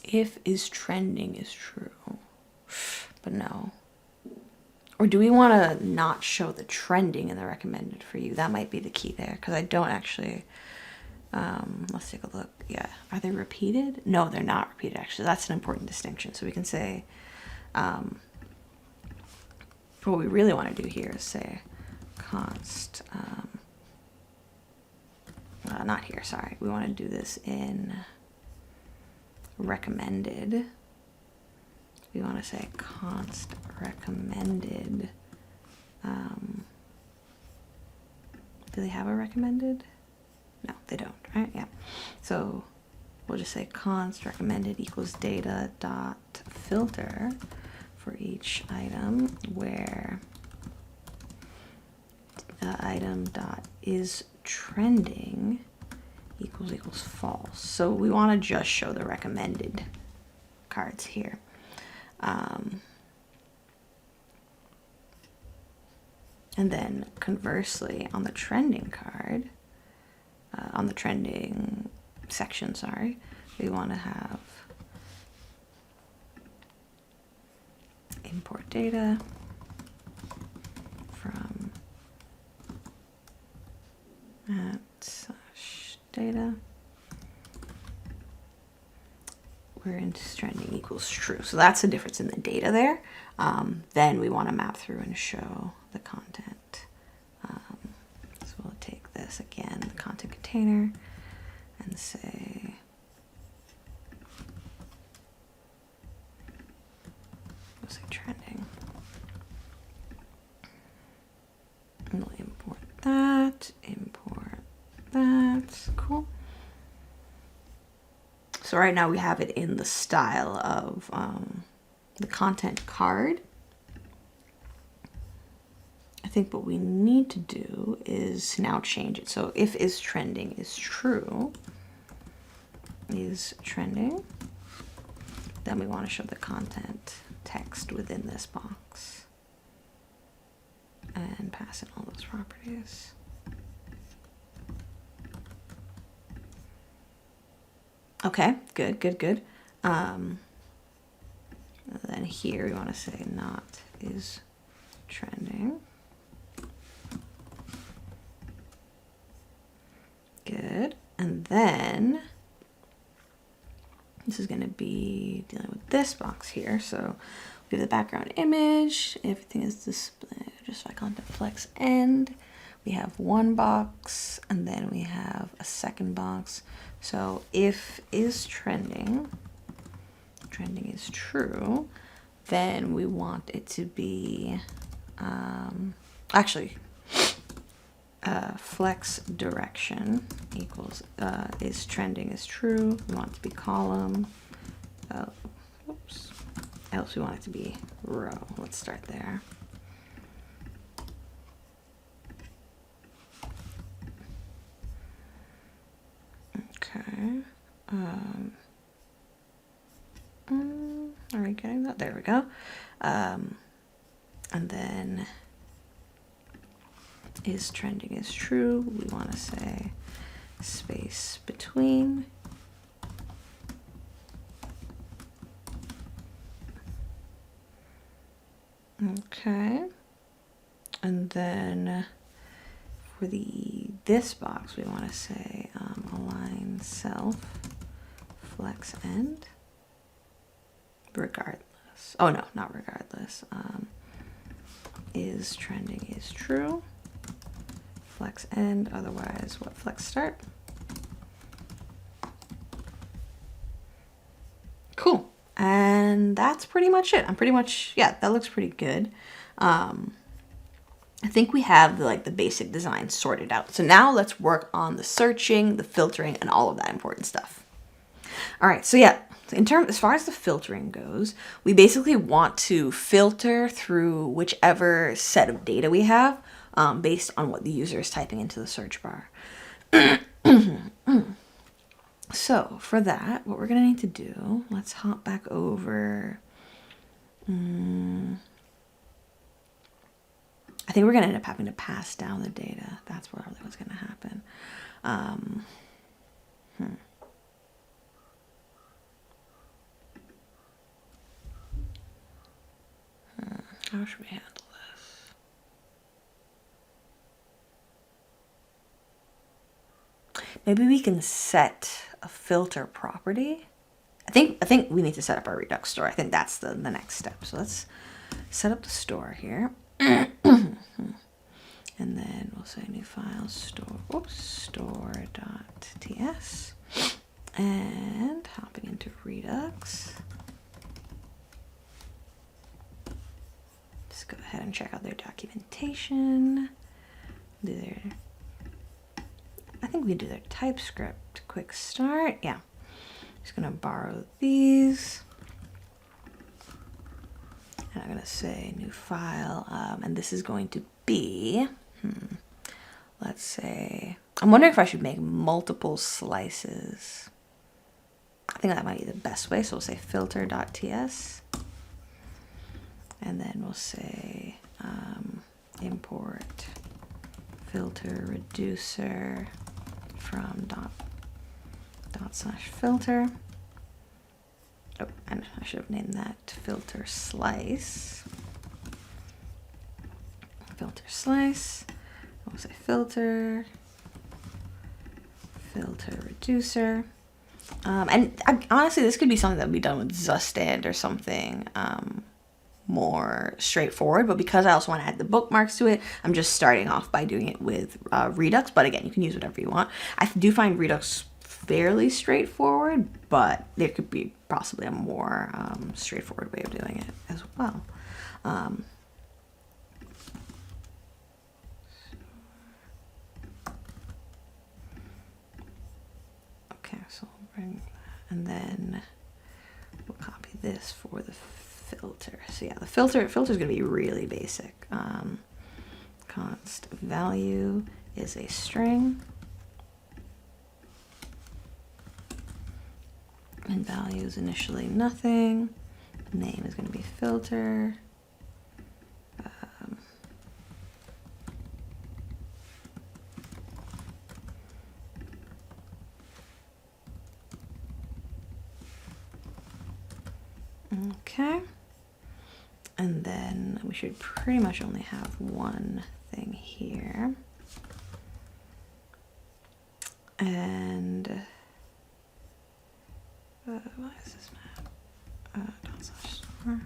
if is trending is true, but no. Or do we want to not show the trending in the recommended for you? That might be the key there, because I don't actually. Let's take a look. Yeah, are they repeated? No, they're not repeated, actually. That's an important distinction. So we can say, what we really want to do here is say const, not here, sorry. We want to do this in recommended. We want to say const recommended. Do they have a recommended? No, they don't, right? Yeah. So we'll just say const recommended equals data dot filter for each item where item dot is trending equals false. So we want to just show the recommended cards here. And then conversely on the trending card, on the trending section, sorry, we want to have import data from trending equals true. So that's the difference in the data there. Then we want to map through and show the content. So we'll take this again, the content container, and say, we'll say trending. And we'll import that, cool. So right now we have it in the style of the content card. I think what we need to do is now change it. So if is trending is true, is trending, then we want to show the content text within this box and pass in all those properties. Okay, good. And then here we want to say not is trending. Good. And then this is going to be dealing with this box here. So we have the background image. Everything is displayed just by content flex end. We have one box and then we have a second box. So if is trending is true, then we want it to be flex direction equals is trending is true. We want it to be column. Else we want it to be row. Let's start there. Okay. Are we getting that? There we go. And then is trending is true. We want to say space between. Okay. And then for this box, we want to say align self flex end regardless. Oh no, not regardless. Is trending is true. Flex end, otherwise what flex start. Cool. And that's pretty much it. Yeah, that looks pretty good. I think we have the basic design sorted out. So now let's work on the searching, the filtering, and all of that important stuff. All right, so yeah, as far as the filtering goes, we basically want to filter through whichever set of data we have based on what the user is typing into the search bar. So for that, what we're gonna need to do, let's hop back over. I think we're gonna end up having to pass down the data. That's probably what's gonna happen. How should we handle this? Maybe we can set a filter property. I think we need to set up our Redux store. I think that's the next step. So let's set up the store here. And then we'll say new file store.ts and hopping into Redux. Just go ahead and check out their documentation. I think we do their TypeScript quick start. Yeah. Just gonna borrow these. And I'm gonna say new file, and this is going to be, let's say, I'm wondering if I should make multiple slices. I think that might be the best way. So we'll say filter.ts, and then we'll say import filter reducer from dot/filter. Oh, and I should have named that filter slice. Filter slice. We'll say filter reducer. Honestly, this could be something that would be done with Zustand or something more straightforward, but because I also want to add the bookmarks to it, I'm just starting off by doing it with Redux. But again, you can use whatever you want. I do find Redux fairly straightforward, but there could be possibly a more straightforward way of doing it as well. Okay, so we'll bring that, and then we'll copy this for the filter. So yeah, the filter is going to be really basic. Const value is a string, and value is initially nothing. Name is going to be filter. Okay. And then we should pretty much only have one thing here. And what is this map? /store.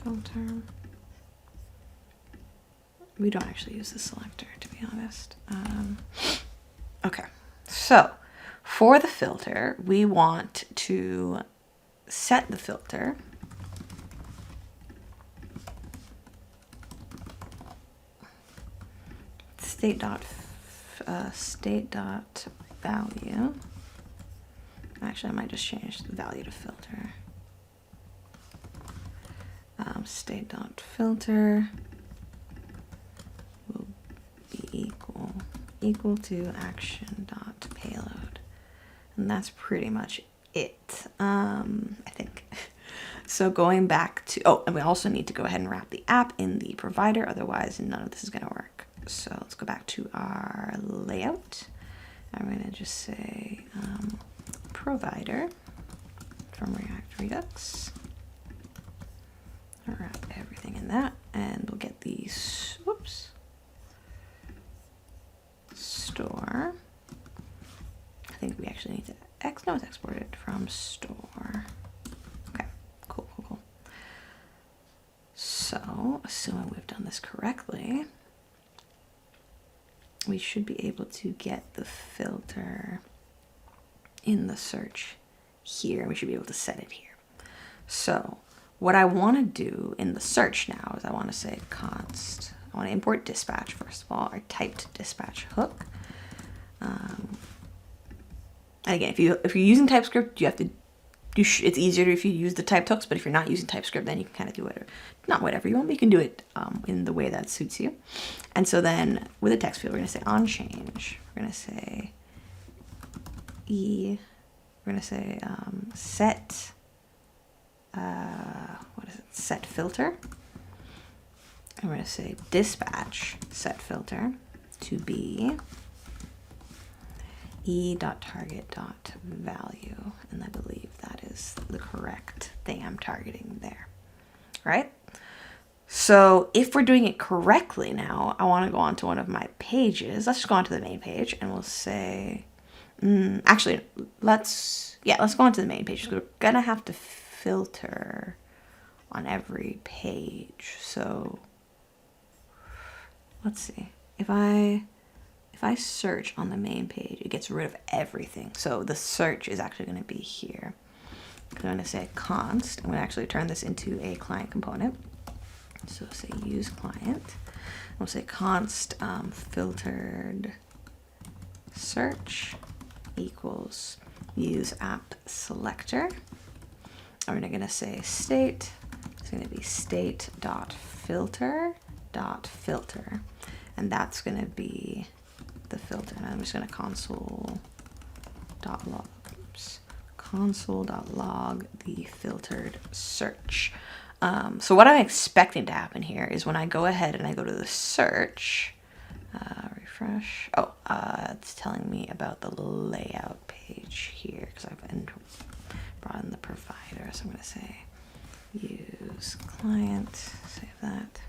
Filter. We don't actually use the selector, to be honest. Okay, so for the filter, we want to set the filter state dot value. Actually, I might just change the value to filter. State dot filter will be equal to action dot payload, and that's pretty much it. I think. So going back to, oh, and we also need to go ahead and wrap the app in the provider, otherwise none of this is going to work. So let's go back to our layout. I'm going to just say provider from React Redux. I'll wrap everything in that, and we'll get these, whoops, store. I think we actually need to no, it's exported from store. Okay, cool. So, assuming we've done this correctly, we should be able to get the filter in the search here. We should be able to set it here. So what I want to do in the search now is I want to say const. I want to import dispatch first of all, our typed dispatch hook. And again, if you're using TypeScript, you have to it's easier if you use the typed hooks, but if you're not using TypeScript, then you can kind of do whatever, not whatever you want, but you can do it in the way that suits you. And so then with a text field, we're going to say on change. We're going to say set, set filter. And we're going to say dispatch set filter to be e.target.value, and I believe that is the correct thing I'm targeting there, right? So if we're doing it correctly now, I want to go on to one of my pages. Let's just go on to the main page, and we'll say, actually, let's go on to the main page. We're gonna have to filter on every page. So let's see, if I search on the main page, it gets rid of everything. So the search is actually going to be here. I'm going to say const. I'm going to actually turn this into a client component. So say use client. We'll say const filtered search equals use app selector. And we're going to say state. It's going to be state.filter.filter. And that's going to be the filter. And I'm just going to console.log the filtered search. So what I'm expecting to happen here is when I go ahead and I go to the search, refresh. Oh, it's telling me about the layout page here because I've brought in the provider. So I'm going to say use client, save that.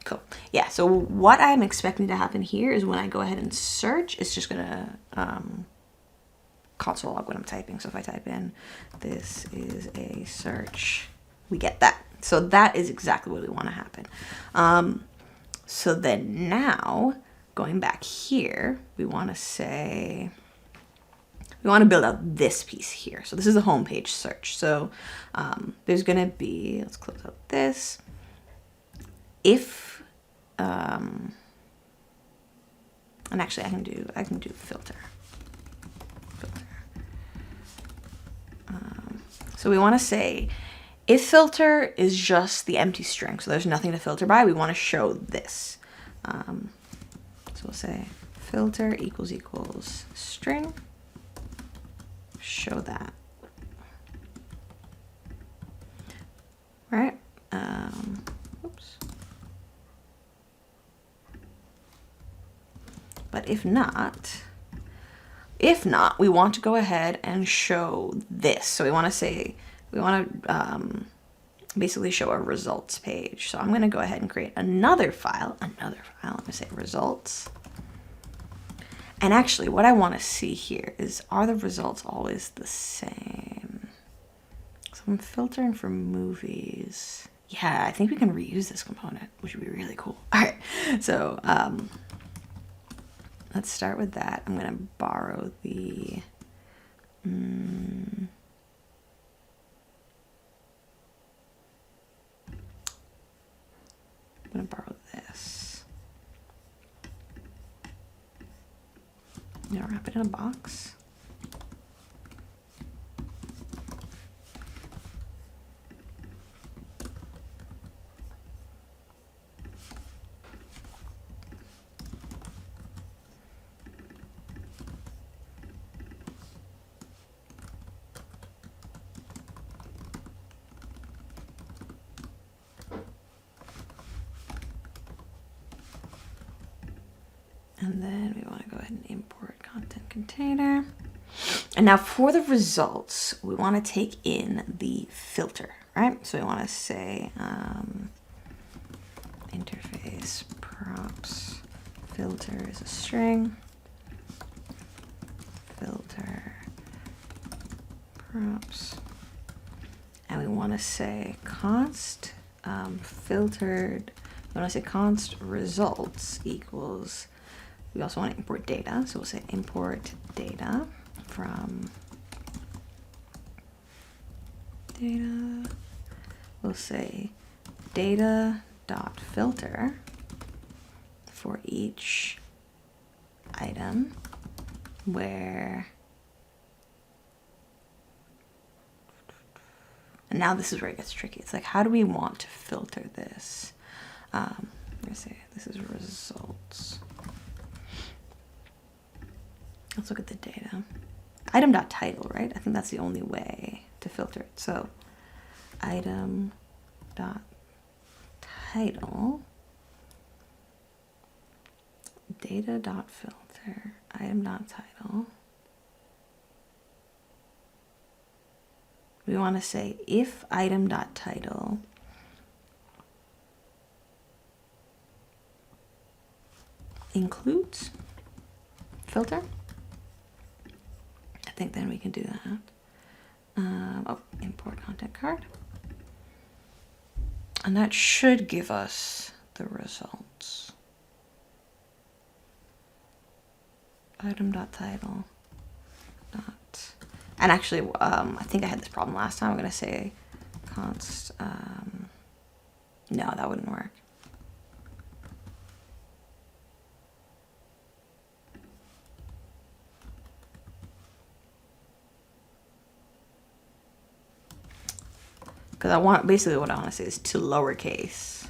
Cool. Yeah, so what I'm expecting to happen here is when I go ahead and search, it's just gonna console log what I'm typing. So if I type in, this is a search, we get that. So that is exactly what we want to happen. So then now, going back here, we want to say, we want to build out this piece here. So this is a home page search. So there's going to be, let's close out this. If, and actually I can do filter. So we want to say, if filter is just the empty string, so there's nothing to filter by, we want to show this. So we'll say filter equals string, show that. Right? Oops. But if not, we want to go ahead and show this. So we want to say, we want to basically show a results page. So I'm going to go ahead and create another file. I'm going to say results. And actually what I want to see here is, are the results always the same? So I'm filtering for movies. Yeah, I think we can reuse this component, which would be really cool. All right, so let's start with that. I'm going to borrow the, I'm going to borrow this. Now wrap it in a box. And then we want to go ahead and import content container. And now for the results, we want to take in the filter, right? So we want to say interface props filter is a string, filter props, and we want to say const filtered, we want to say const results equals, we also want to import data, so we'll say import data from data. We'll say data.filter for each item where, and now this is where it gets tricky. It's like, how do we want to filter this? I'm going to say this is results. Let's look at the data. Item.title, right? I think that's the only way to filter it. So item.title, data.filter, item.title. We want to say if item.title includes filter, I think then we can do that. Import content card. And that should give us the results. Item.title. And actually, I think I had this problem last time. I'm going to say const. No, that wouldn't work. Because I want, basically what I want to say is to lowercase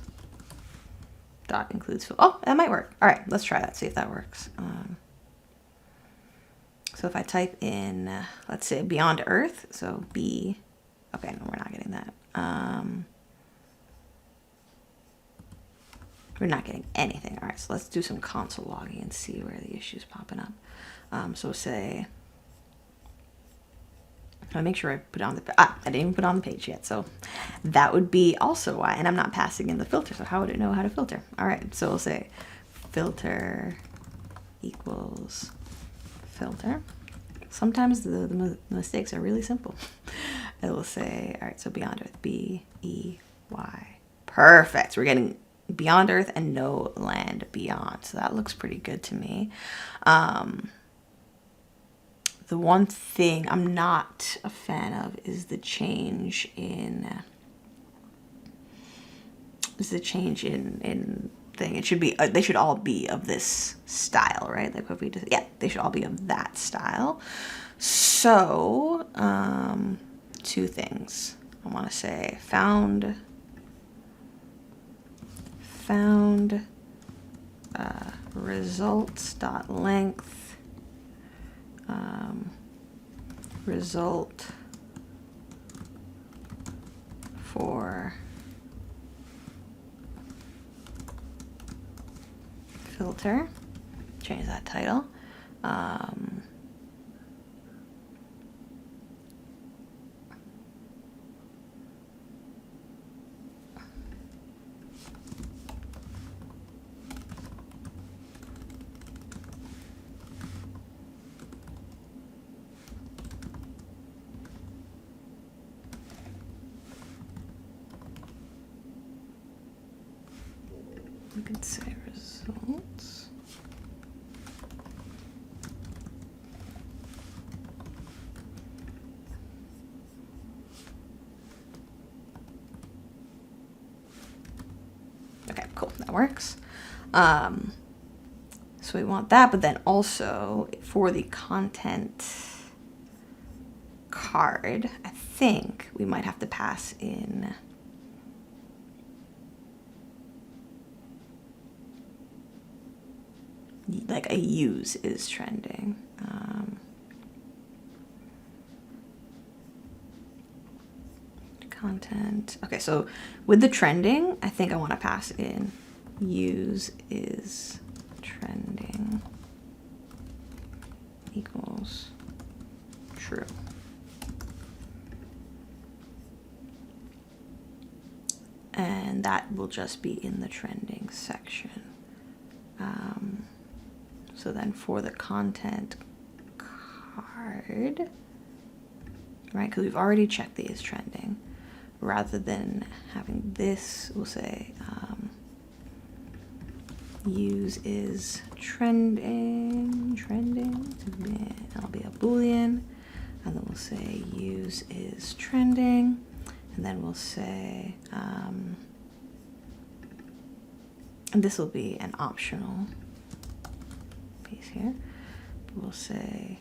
dot includes, oh, that might work. All right, let's try that, see if that works. So if I type in, let's say beyond earth, so B, okay, no, we're not getting that. We're not getting anything. All right, so let's do some console logging and see where the issue's popping up. So say I'll make sure I put it on the, I didn't even put it on the page yet. So that would be also why, and I'm not passing in the filter. So how would it know how to filter? All right, so we'll say filter equals filter. Sometimes the mistakes are really simple. It will say, all right, so beyond earth, B-E-Y. Perfect. We're getting beyond earth and no land beyond. So that looks pretty good to me. The one thing I'm not a fan of is the change in thing. It should be, they should all be of this style, right? Like if we just, yeah, they should all be of that style. So, two things. I want to say found results.length result for filter. Change that title. We could say results. Okay, cool, that works. So we want that, but then also for the content card, I think we might have to pass in like a use is trending. Content. Okay, so with the trending, I think I want to pass in use is trending equals true. And that will just be in the trending section. So then for the content card, right, because we've already checked the is trending, rather than having this, we'll say use is trending, that'll be a boolean, and then we'll say use is trending, and then we'll say, and this will be an optional piece here. We'll say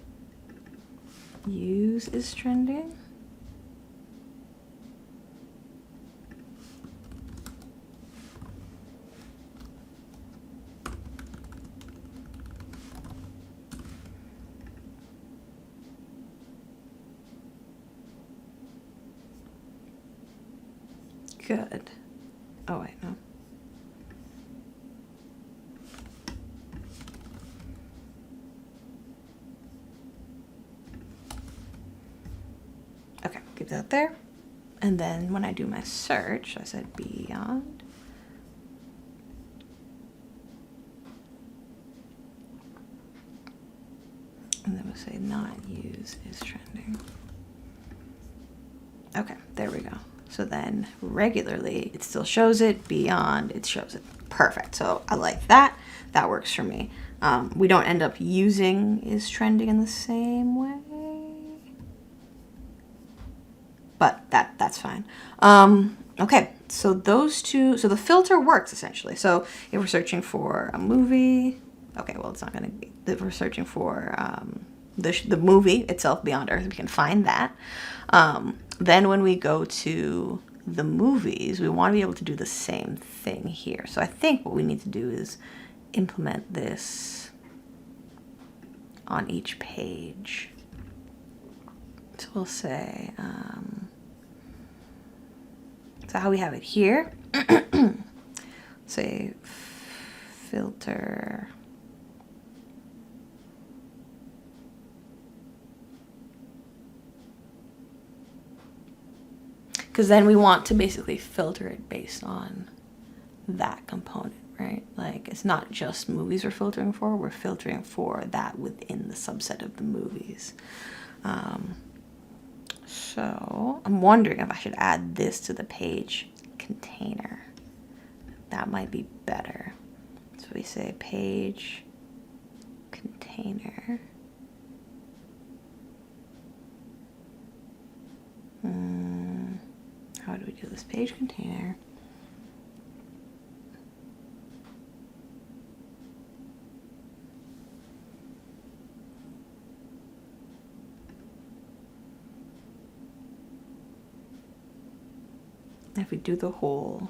use is trending. Good. Oh wait, no. Okay, keep that there. And then when I do my search, I said beyond. And then we'll say not use is trending. Okay, there we go. So then regularly it still shows it, beyond it shows it. Perfect. So I like that. That works for me. We don't end up using is trending in the same way, but that's fine. Okay, so those two, so the filter works essentially. So if we're searching for a movie, okay, well it's not gonna be, if we're searching for the movie itself, Beyond Earth, we can find that. Then when we go to the movies, we want to be able to do the same thing here. So I think what we need to do is implement this on each page. So we'll say, so how we have it here, say filter, Because then we want to basically filter it based on that component, right? Like, it's not just movies we're filtering for that within the subset of the movies. So I'm wondering if I should add this to the page container. That might be better. So we say page container. How do we do this? Page container. If we do the whole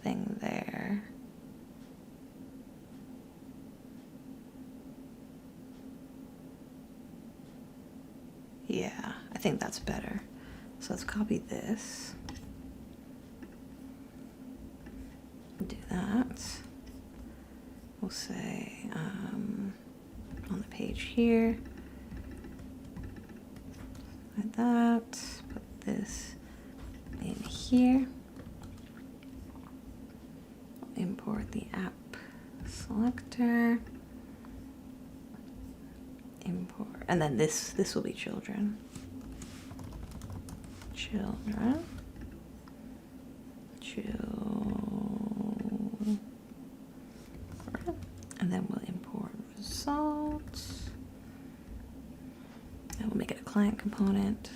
thing there. Yeah, I think that's better. So let's copy this. Do that. We'll say on the page here, like that. Put this in here. We'll import the app selector. Import, and then this will be children. And then we'll import results. And we'll make it a client component.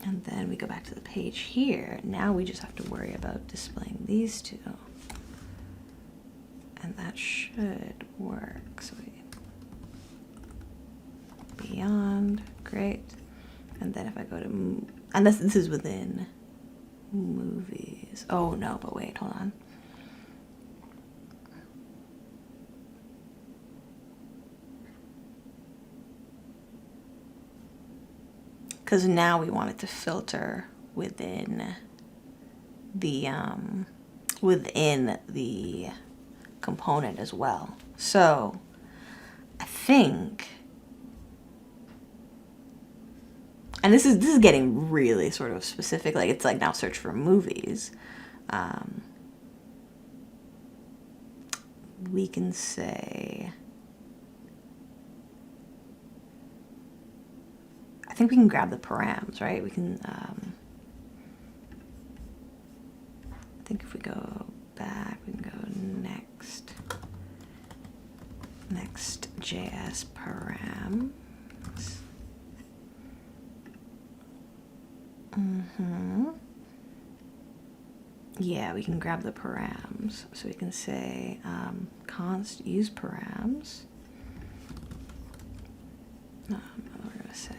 And then we go back to the page here. Now we just have to worry about displaying these two. And that should work. So beyond, great. And then if I go to, and this is within movies. Oh no, but wait, hold on. Because now we want it to filter within the component as well. So I think, and this is getting really sort of specific, like it's like now search for movies. We can say, I think we can grab the params, right? We can, I think if we go back, we can go Next.js params. Yeah, we can grab the params. So we can say const use params. We're going to say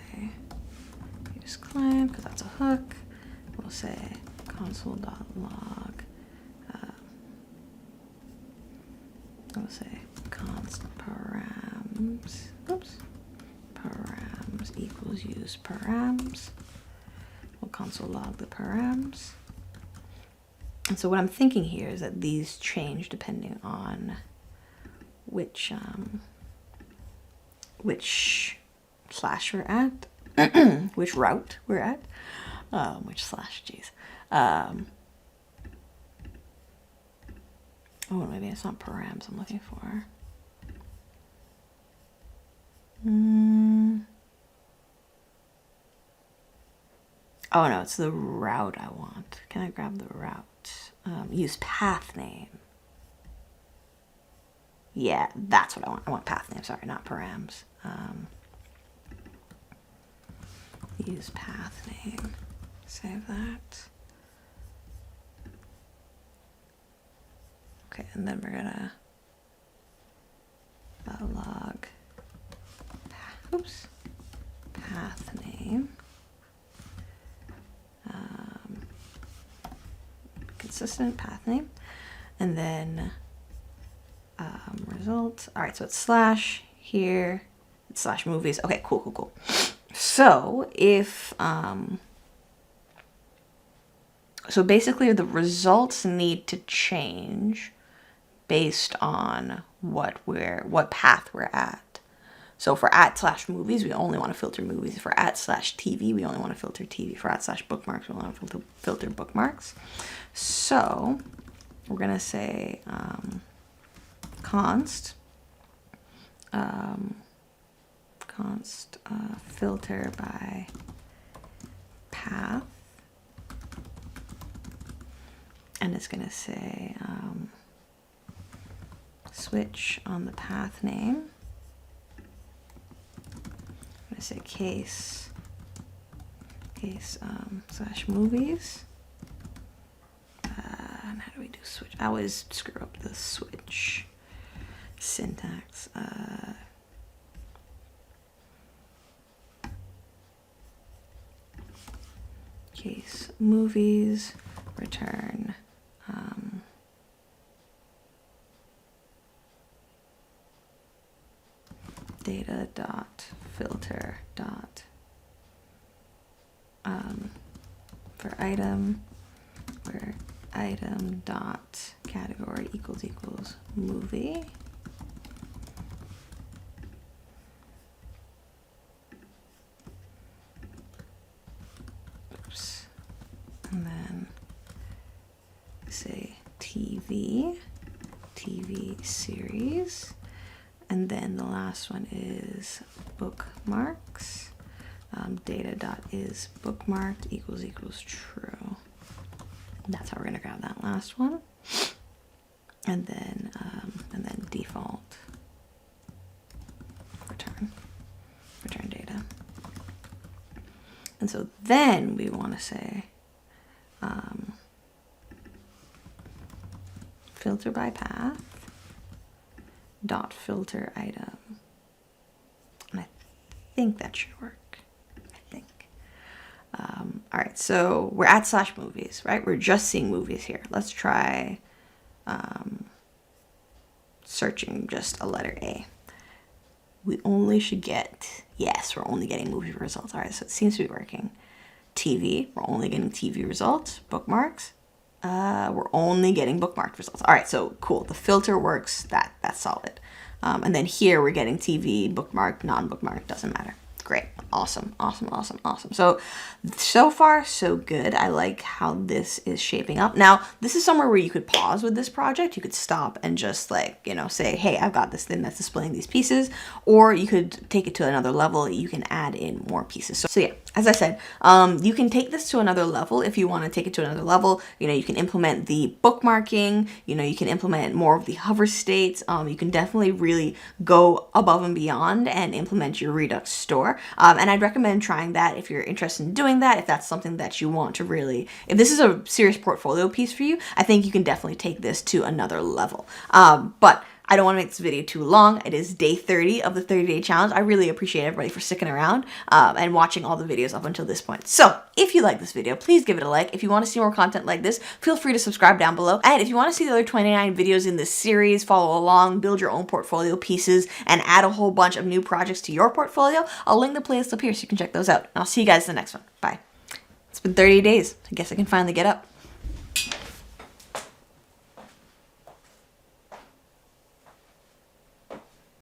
use client because that's a hook. We'll say console.log. We'll say const params. Oops. Params equals use params. We'll console log the params. And so what I'm thinking here is that these change depending on which slash we're at, which route we're at, which slash, geez. Oh, maybe it's not params I'm looking for. Oh no, it's the route I want. Can I grab the route? Use path name. Yeah, that's what I want. I want path name, sorry, not params. Use path name. Save that. Okay, and then we're gonna log path name. Consistent path name, and then results. All right, so it's slash here, it's slash movies. Okay, cool. So if so basically the results need to change based on what path we're at. So for @/movies, we only want to filter movies. For @/TV, we only want to filter TV. For @/bookmarks, we want to filter bookmarks. So we're going to say const filter by path, and it's going to say switch on the path name. I'm going to say case /movies. And how do we do switch? I always screw up the switch syntax. Case movies, return data dot filter dot for item, where item dot category equals movie. Oops. And then say TV series. And then the last one is bookmarks. Data dot is bookmarked equals true. That's how we're gonna grab that last one. And then default return data. And so then we want to say filter by path dot filter item. And I think that should work. All right, so we're @/movies, right? We're just seeing movies here. Let's try searching just a letter A. We only should get, yes, we're only getting movie results. All right, so it seems to be working. TV, we're only getting TV results. Bookmarks, we're only getting bookmarked results. All right, so cool. The filter works. That's solid. And then here we're getting TV, bookmarked, non-bookmarked, doesn't matter. Great. Awesome. So far, so good. I like how this is shaping up. Now, this is somewhere where you could pause with this project. You could stop and just say, hey, I've got this thing that's displaying these pieces, or you could take it to another level. You can add in more pieces. So yeah, as I said, you can take this to another level. If you want to take it to another level, you can implement the bookmarking, you can implement more of the hover states. You can definitely really go above and beyond and implement your Redux store. And I'd recommend trying that if you're interested in doing that, if that's something that you want to really, if this is a serious portfolio piece for you, I think you can definitely take this to another level. But I don't want to make this video too long. It is day 30 of the 30-day challenge. I really appreciate everybody for sticking around and watching all the videos up until this point. So if you like this video, please give it a like. If you want to see more content like this, feel free to subscribe down below. And if you want to see the other 29 videos in this series, follow along, build your own portfolio pieces, and add a whole bunch of new projects to your portfolio, I'll link the playlist up here so you can check those out. And I'll see you guys in the next one. Bye. It's been 30 days. I guess I can finally get up.